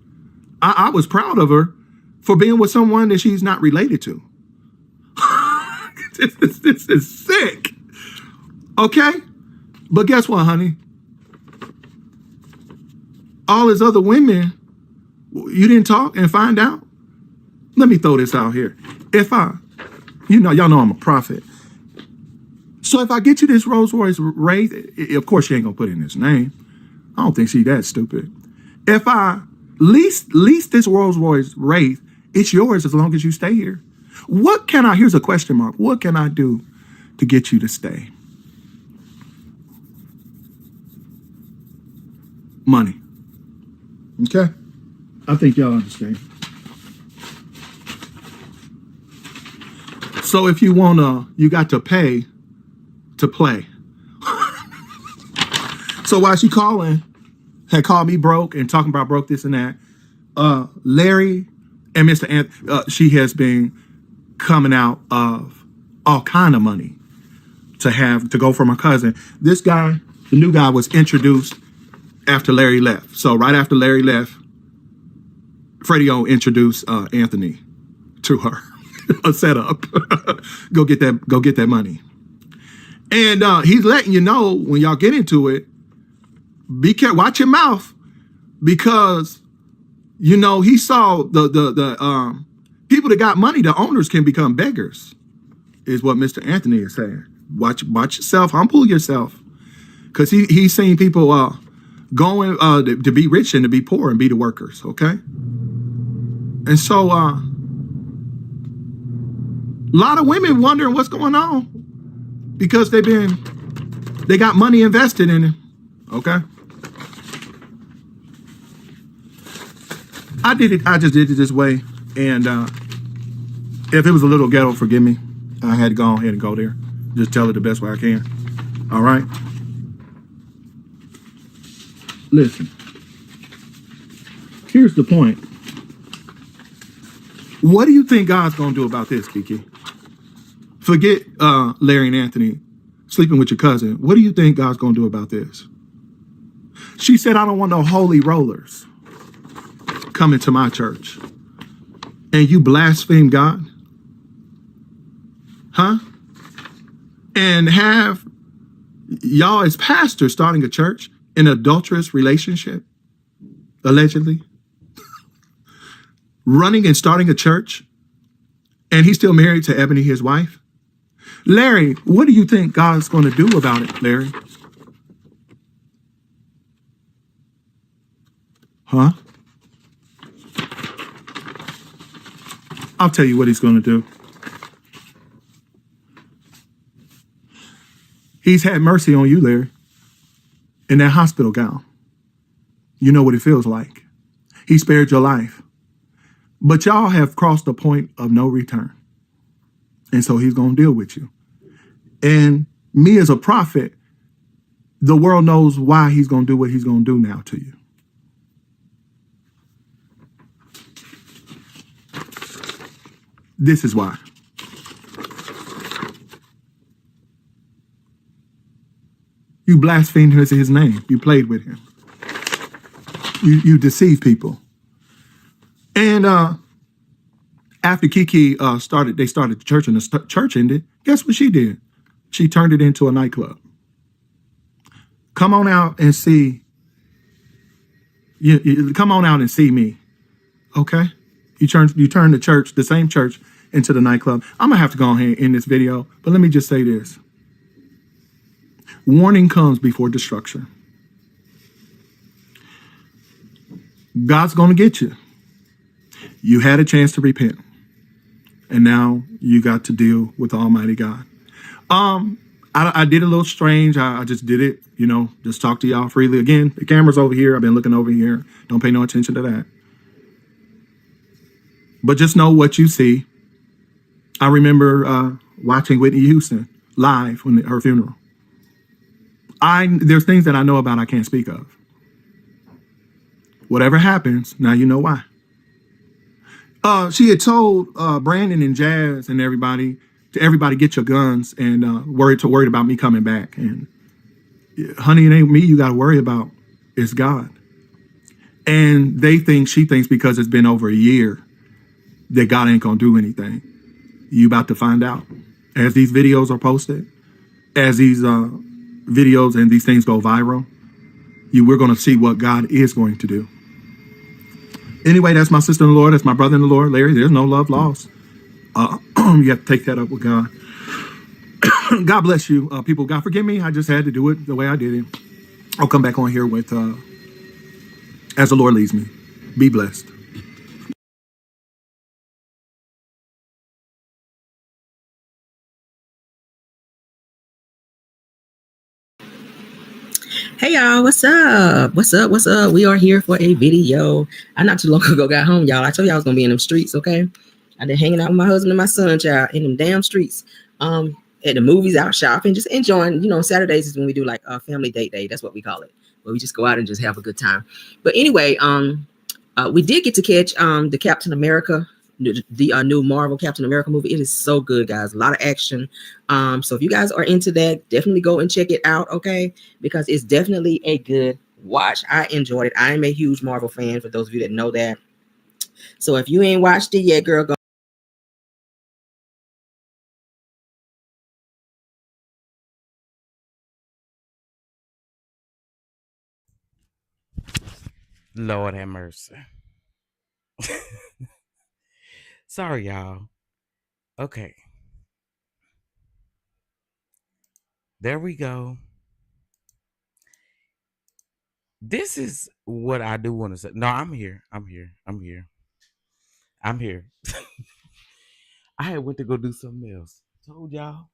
S4: I was proud of her for being with someone that she's not related to. This is sick. Okay? But guess what, honey? All his other women, you didn't talk and find out? Let me throw this out here. Y'all know I'm a prophet. So if I get you this Rolls Royce Wraith, of course she ain't gonna put in his name. I don't think she's that stupid. If I lease this Rolls Royce Wraith, it's yours as long as you stay here. Here's a question mark. What can I do to get you to stay? Money. Okay? I think y'all understand. So if you you got to pay to play. So while she had called me broke and talking about broke this and that, Larry and Mr. Anthony, she has been coming out of all kind of money to go from her cousin. This guy, the new guy, was introduced after Larry left. So right after Larry left, Freddie O introduced Anthony to her. A setup. Go get that money. And he's letting you know when y'all get into it, be careful, watch your mouth, because he saw the people that got money, the owners can become beggars, is what Mr. Anthony is saying. Watch yourself, humble yourself, because he's seen people going to be rich and to be poor and be the workers. Okay, and so a lot of women wondering what's going on because they got money invested in it. Okay. I just did it this way. And if it was a little ghetto, forgive me. I had to go ahead and go there. Just tell it the best way I can. All right. Listen. Here's the point. What do you think God's going to do about this, Keke? Forget Larry and Anthony sleeping with your cousin. What do you think God's going to do about this? She said, I don't want no holy rollers coming to my church. And you blaspheme God? Huh? And have y'all as pastors starting a church in an adulterous relationship, allegedly? Running and starting a church, and he's still married to Ebony, his wife? Larry, what do you think God's going to do about it, Larry? Huh? I'll tell you what he's going to do. He's had mercy on you, Larry, in that hospital gown. You know what it feels like. He spared your life. But y'all have crossed the point of no return. And so he's going to deal with you. And me as a prophet, the world knows why he's going to do what he's going to do now to you. This is why. You blasphemed his name. You played with him. You deceived people. And after Keke they started the church and the church ended, guess what she did? She turned it into a nightclub. Come on out and see You come on out and see me, okay? You turn the church, the same church, into the nightclub. I'm gonna have to go ahead and end this video, but let me just say this: warning comes before destruction. God's gonna get you. You had a chance to repent, and now you got to deal with Almighty God. I did a little strange. I just did it, just talk to y'all freely. Again, the camera's over here. I've been looking over here. Don't pay no attention to that. But just know what you see. I remember watching Whitney Houston live when her funeral. There's things that I know about I can't speak of. Whatever happens, now you know why. She had told Brandon and Jazz and everybody get your guns and worried about me coming back. And honey, it ain't me you got to worry about. It's God. And she thinks because it's been over a year that God ain't gonna do anything. You about to find out as these videos are posted, as these videos and these things go viral. We're gonna see what God is going to do. Anyway, that's my sister in the Lord. That's my brother in the Lord, Larry. There's no love lost. You have to take that up with God. God bless you, people. God forgive me. I just had to do it the way I did it. I'll come back on here with as the Lord leads me. Be blessed.
S5: Hey y'all, what's up? What's up? What's up? We are here for a video. I not too long ago got home, y'all. I told y'all I was gonna be in them streets, okay? I've been hanging out with my husband and my son, child, in them damn streets. At the movies, out shopping, just enjoying. Saturdays is when we do like a family date day. That's what we call it. Where we just go out and just have a good time. But anyway, we did get to catch the Captain America, the new Marvel Captain America movie. It is so good, guys. A lot of action. So if you guys are into that, definitely go and check it out, okay? Because it's definitely a good watch. I enjoyed it. I am a huge Marvel fan, for those of you that know that. So if you ain't watched it yet, girl, go.
S1: Lord have mercy. Sorry, y'all. Okay. There we go. This is what I do want to say. No, I'm here. I'm here. I'm here. I'm here. I had went to go do something else. Told y'all.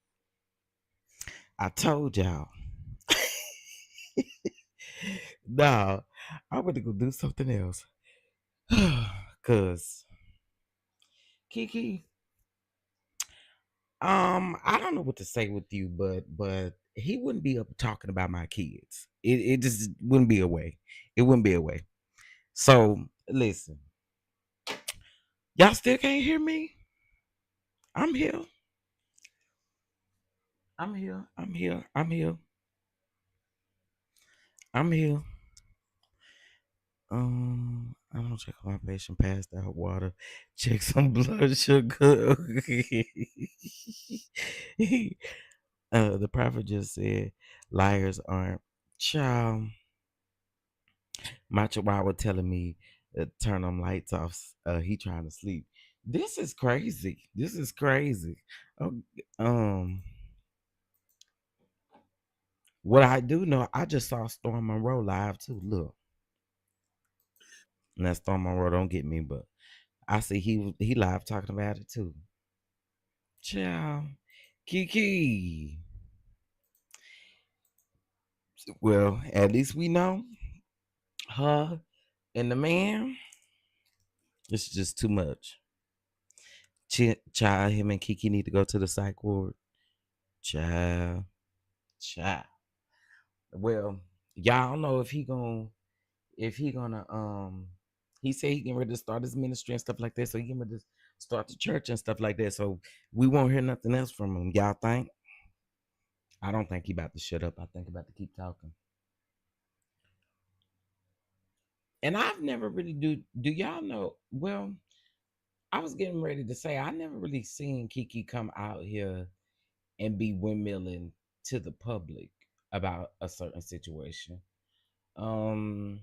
S1: I told y'all. No, I went to go do something else. Cause Keke, I don't know what to say with you, but he wouldn't be up talking about my kids. It just wouldn't be a way. It wouldn't be a way. So listen, y'all still can't hear me? I'm here. I'm here. I'm here. I'm here. I'm here. I'm gonna check my patient passed out water. Check some blood sugar. The prophet just said liars aren't. Child, my chihuahua telling me turn them lights off. He trying to sleep. This is crazy. This is crazy. Oh, um, what I do know, I just saw Storm Monroe live too. Look, and that Storm Monroe don't get me, but I see he live talking about it too. Ciao, Keke. Well, at least we know her and the man. It's just too much. Child, him and Keke need to go to the psych ward. Child, child. Well, y'all don't know if he gonna he said he getting ready to start his ministry and stuff like that. So he getting ready to start the church and stuff like that. So we won't hear nothing else from him. Y'all think? I don't think he about to shut up. I think he about to keep talking. And I've never really do y'all know? Well, I was getting ready to say I never really seen Keke come out here and be windmilling to the public about a certain situation. Um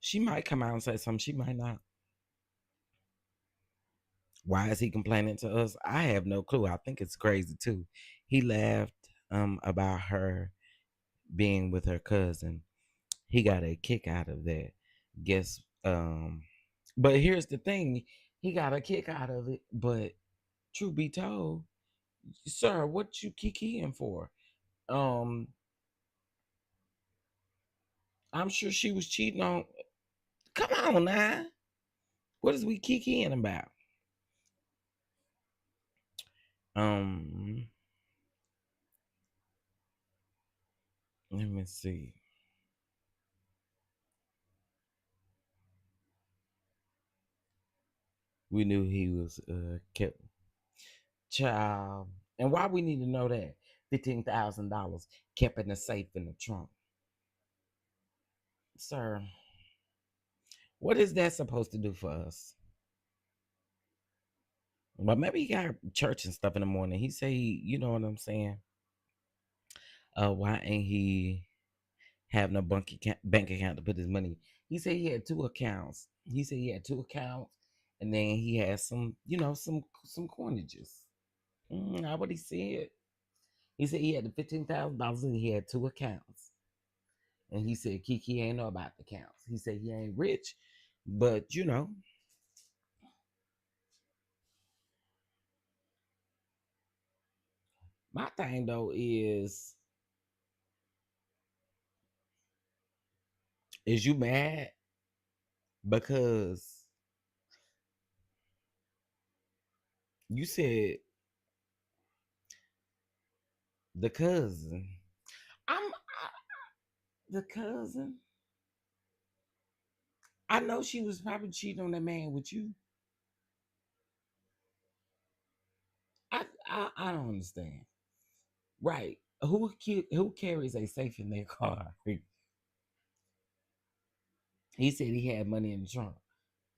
S1: She might come out and say something. She might not. Why is he complaining to us? I have no clue. I think it's crazy too. He laughed about her being with her cousin. He got a kick out of that. Guess but here's the thing. He got a kick out of it, but truth be told, sir, what you kikiing for? Um I'm sure she was cheating on. Come on now. What is we kikiing about? Um Let me see. We knew he was kept child. And why we need to know that? $15,000 kept in the safe in the trunk. Sir, what is that supposed to do for us? But maybe he got church and stuff in the morning. He say, you know what I'm saying? Why ain't he having a bank account to put his money? He said he had two accounts. And then he had some, some coinages. Not what he said. He said he had the $15,000 and he had two accounts. And he said Keke ain't know about the accounts. He said he ain't rich, but my thing though is you mad because you said the cousin. The cousin. I know she was probably cheating on that man with you. I don't understand. Right? Who carries a safe in their car? He said he had money in the trunk.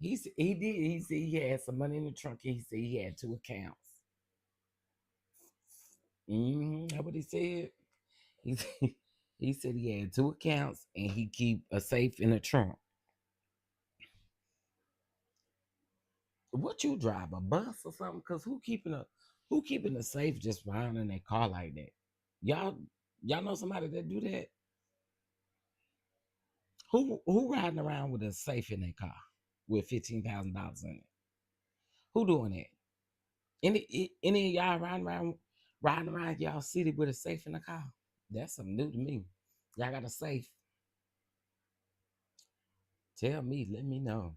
S1: He did. He said he had some money in the trunk. He said he had two accounts. That's what he said. He he said he had two accounts and he keep a safe in the trunk. What you drive, a bus or something? Cause who keeping a safe just round in their car like that? Y'all y'all know somebody that do that? Who riding around with a safe in their car with $15,000 in it? Who doing that? Any of y'all riding around y'all city with a safe in the car? That's something new to me. Y'all got a safe? Tell me, let me know.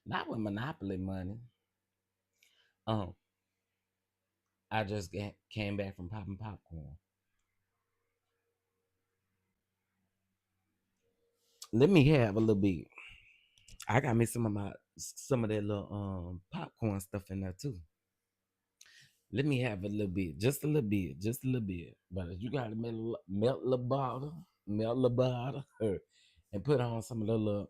S1: Not with Monopoly money. Um, I just came back from popping popcorn. Let me have a little bit. I got me some of that little popcorn stuff in there too. Let me have a little bit, just a little bit, just a little bit. But you gotta melt the bottle, and put on some of the little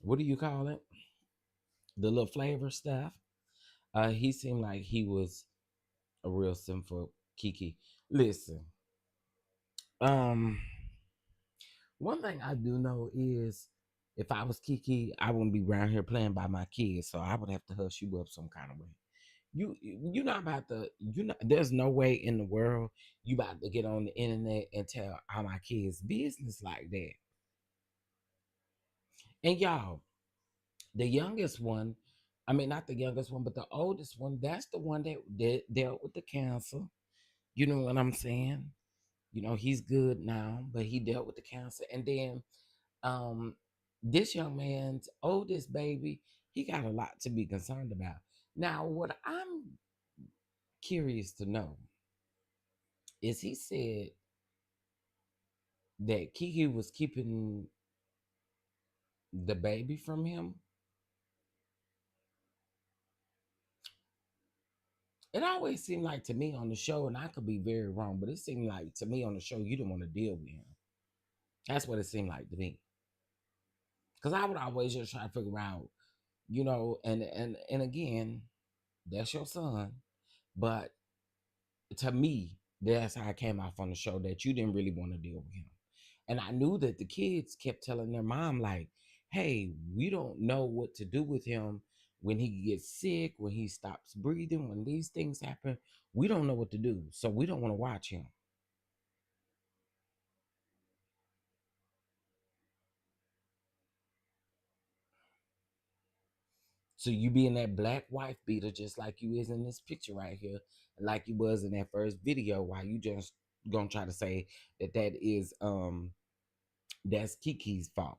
S1: what do you call it? The little flavor stuff. He seemed like he was a real simple Keke. Listen, um, one thing I do know is if I was Keke, I wouldn't be around here playing by my kids, so I would have to hush you up some kind of way. You're not about to there's no way in the world you about to get on the internet and tell all my kids business like that. And y'all, the youngest one, I mean not the youngest one, but the oldest one, that's the one that dealt with the cancer. You know what I'm saying? He's good now, but he dealt with the cancer. And then um this young man's oldest baby, he got a lot to be concerned about. Now, what I'm curious to know is he said that Kiki was keeping the baby from him. It always seemed like to me on the show, and I could be very wrong, but it seemed like to me on the show you didn't want to deal with him. That's what it seemed like to me. Because I would always just try to figure out, and again, That's your son. But to me, that's how I came off on the show, that you didn't really want to deal with him. And I knew that the kids kept telling their mom, like, hey, we don't know what to do with him when he gets sick, when he stops breathing, when these things happen. We don't know what to do. So we don't want to watch him. So you being that black wife beater, just like you is in this picture right here, and like you was in that first video, while you just gonna try to say that that's Keke's fault.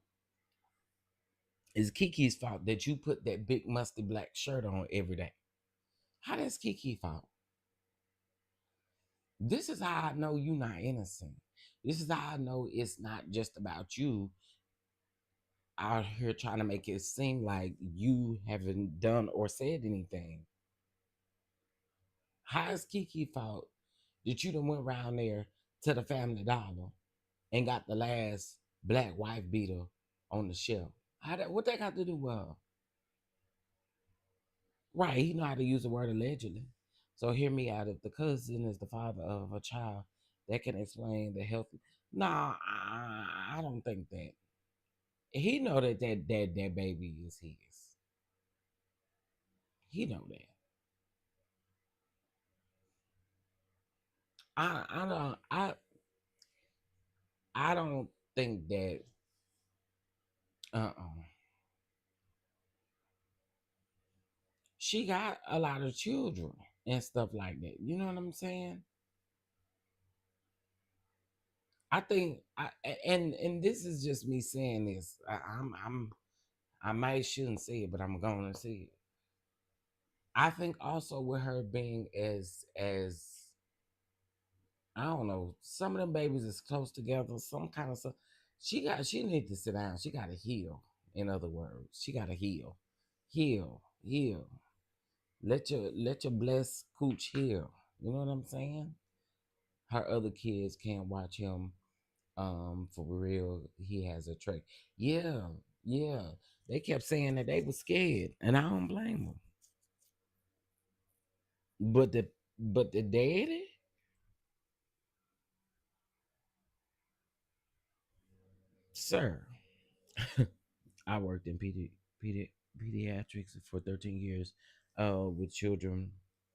S1: It's Keke's fault that you put that big musty black shirt on every day. How that's Keke's fault? This is how I know you're not innocent. This is how I know it's not just about you out here trying to make it seem like you haven't done or said anything. How is Keke's fault that you done went around there to the Family Dollar and got the last black wife beater on the shelf? What that got to do with her? Right, he know how to use the word allegedly. So hear me out. If the cousin is the father of a child, that can explain the health. Nah, I don't think that. He know that baby is his. He know that. I don't think that. Uh. She got a lot of children and stuff like that. You know what I'm saying? I think and this is just me saying this. I might shouldn't say it, but I'm gonna say it. I think also with her being as I don't know, some of them babies is close together, some kind of stuff. She need to sit down. She gotta heal. In other words, she gotta heal. Heal. Let your blessed cooch heal. You know what I'm saying? Her other kids can't watch him for real. He has a trait. Yeah, yeah. They kept saying that they were scared, and I don't blame them. But the daddy, sir. I worked in pediatrics for 13 years with children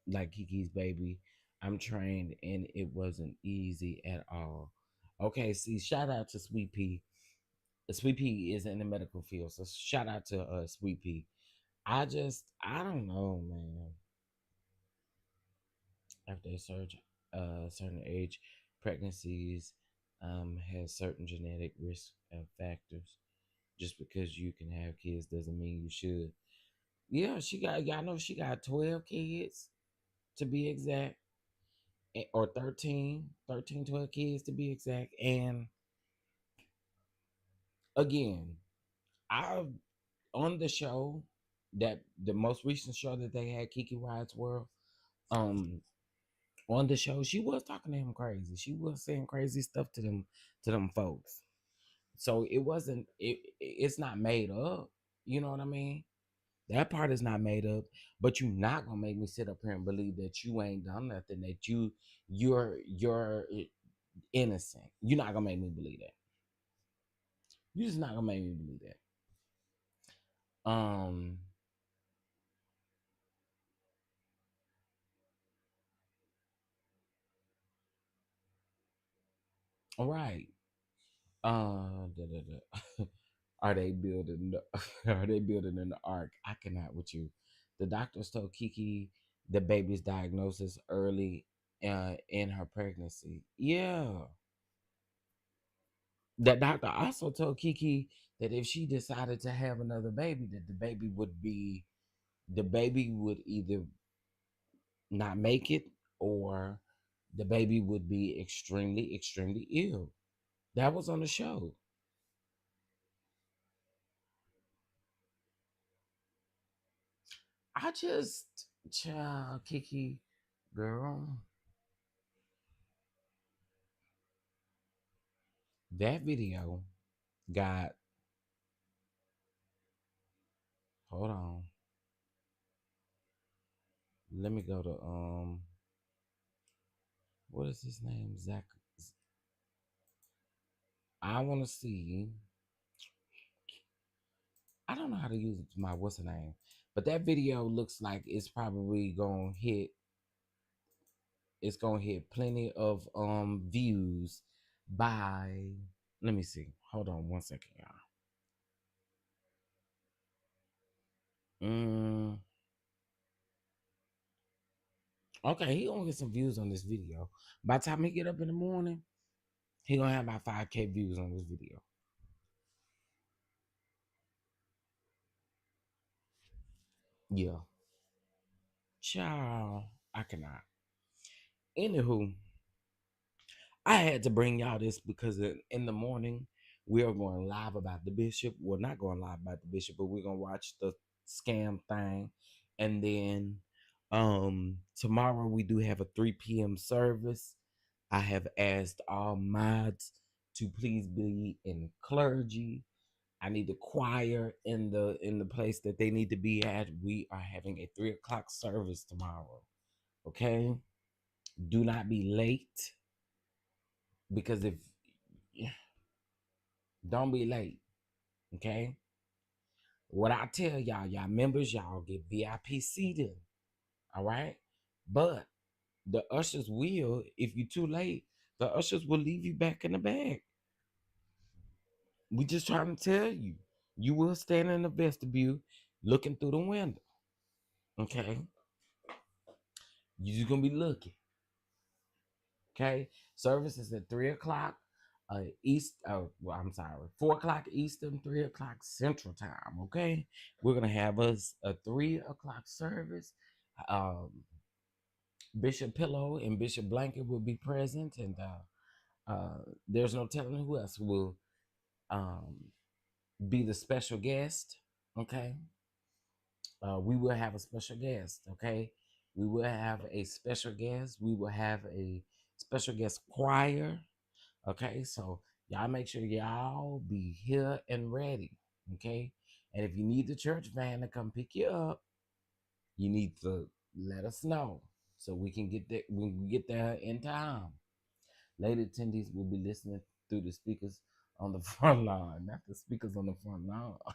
S1: like Kiki's baby. I'm trained, and it wasn't easy at all. Okay, see, shout out to Sweet Pea. Sweet Pea is in the medical field, so shout out to Sweet Pea. I don't know, man. After certain age, pregnancies has certain genetic risk factors. Just because you can have kids doesn't mean you should. Yeah, y'all know she got 12 kids to be exact, or 12 kids to be exact. And again, I on the show, that the most recent show that they had, Keke Wyatt's World, um, on the show, she was talking to him crazy. She was saying crazy stuff to them folks. So it wasn't it's not made up. You know what I mean? That part is not made up, but you're not gonna make me sit up here and believe that you ain't done nothing, that you're innocent. You're not gonna make me believe that. You're just not gonna make me believe that. All right. Are they building are they building in the ark? I cannot with you. The doctors told Keke the baby's diagnosis early in her pregnancy. Yeah. That doctor also told Keke that if she decided to have another baby, that the baby would either not make it, or the baby would be extremely, extremely ill. That was on the show. I just, child, Keke, girl, that video got, hold on, Let me go to what is his name? Zach. I want to see. I don't know how to use my what's the name, but that video looks like it's probably gonna hit. It's gonna hit plenty of views by. Let me see. Hold on 1 second, y'all. Okay, he gonna get some views on this video. By the time he get up in the morning, he gonna have about 5K views on this video. Yeah. Ciao. I cannot. Anywho, I had to bring y'all this because in the morning we are going live about the bishop. Well, not going live about the bishop, but we're gonna watch the scam thing. And then tomorrow we do have a 3 p.m. service. I have asked all mods to please be in clergy. I need the choir in the place that they need to be at. We are having a 3 o'clock service tomorrow. Okay, do not be late because if don't be late. Okay, what I tell y'all members, y'all get VIP seating. All right, but the ushers will, if you're too late, the ushers will leave you back in the bag. We just trying to tell you, you will stand in the vestibule looking through the window. Okay, you just gonna be looking. Okay, service is at 3 o'clock East. Well, I'm sorry, 4 o'clock Eastern, 3 o'clock Central Time. Okay, we're gonna have us a 3 o'clock service. Um, Bishop Pillow and Bishop Blanket will be present, and there's no telling who else will um, be the special guest. Okay, we will have a special guest. Okay, we will have a special guest. We will have a special guest choir. Okay, so y'all make sure y'all be here and ready. Okay, and if you need the church van to come pick you up, you need to let us know so we can get there. We can get there in time. Late attendees will be listening through the speakers on the front line, not the speakers on the front lawn.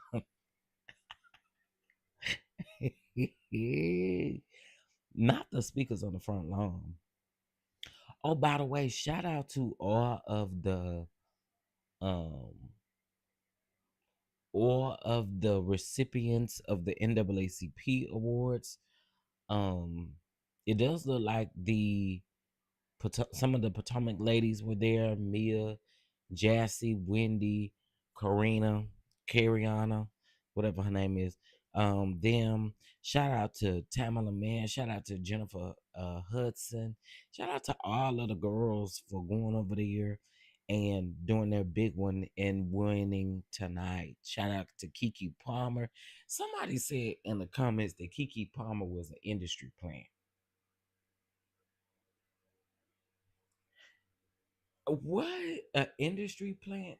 S1: Not the speakers on the front lawn. Oh, by the way, shout out to um all of the recipients of the NAACP awards. Um, it does look like some of the Potomac ladies were there. Mia, Jassy, Wendy, Karina, Cariana, whatever her name is. Them. Shout out to Tamala Man. Shout out to Jennifer Hudson. Shout out to all of the girls for going over there and doing their big one and winning tonight. Shout out to Keke Palmer. Somebody said in the comments that Keke Palmer was an industry plant. What? An industry plant?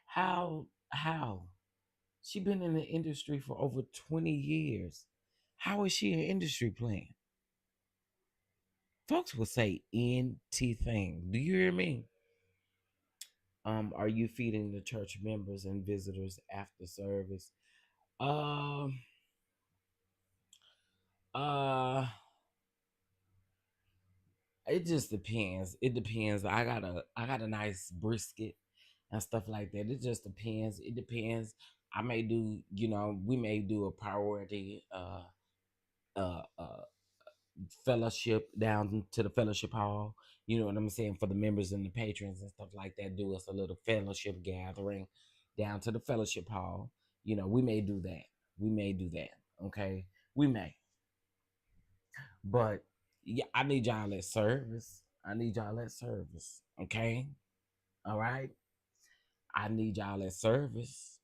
S1: How? How? She been in the industry for over 20 years. How is she an industry plant? Folks will say NT thing. Do you hear me? Are you feeding the church members and visitors after service? Um, uh, it just depends. It depends. I got a nice brisket and stuff like that. It just depends. It depends. I may do, we may do a priority fellowship down to the fellowship hall. You know what I'm saying? For the members and the patrons and stuff like that, do us a little fellowship gathering down to the fellowship hall. We may do that. We may do that. Okay, we may. But yeah, I need y'all at service. I need y'all at service. Okay, all right. I need y'all at service.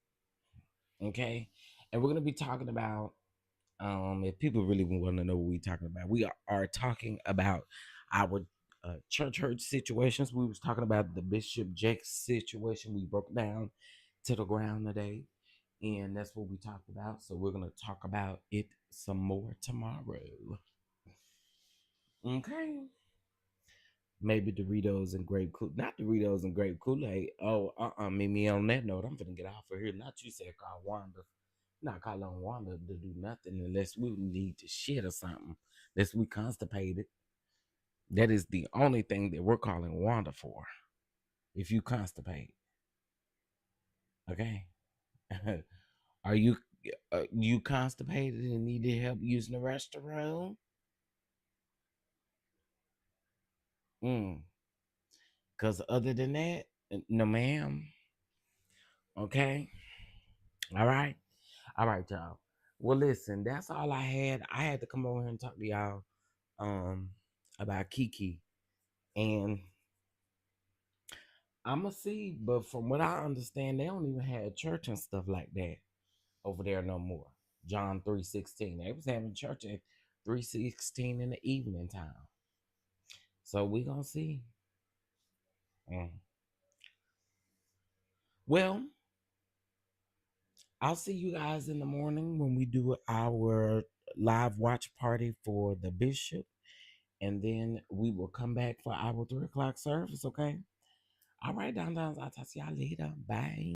S1: Okay, and we're gonna be talking about. If people really want to know what we're talking about, we are talking about our church hurt situations. We was talking about the Bishop Jake situation. We broke down to the ground today, and that's what we talked about. So we're gonna talk about it some more tomorrow. Okay. Maybe Doritos and grape Kool, not Doritos and grape Kool-Aid. Oh, me on that note, I'm finna get off of here. Not you said call Wanda. Not call on Wanda to do nothing unless we need to shit or something. Unless we constipated. That is the only thing that we're calling Wanda for. If you constipate. Okay. Are you constipated and needed help using the restroom? Because other than that, no, ma'am. Okay. All right. All right, y'all. Well, listen, that's all I had. I had to come over here and talk to y'all um about Keke. And I'ma see, but from what I understand, they don't even have church and stuff like that over there no more. John 3:16. They was having church at 3:16 in the evening time. So we gonna see. Mm. Well, I'll see you guys in the morning when we do our live watch party for the bishop. And then we will come back for our 3 o'clock service, okay? All right, Don Dons, I'll talk to y'all later. Bye.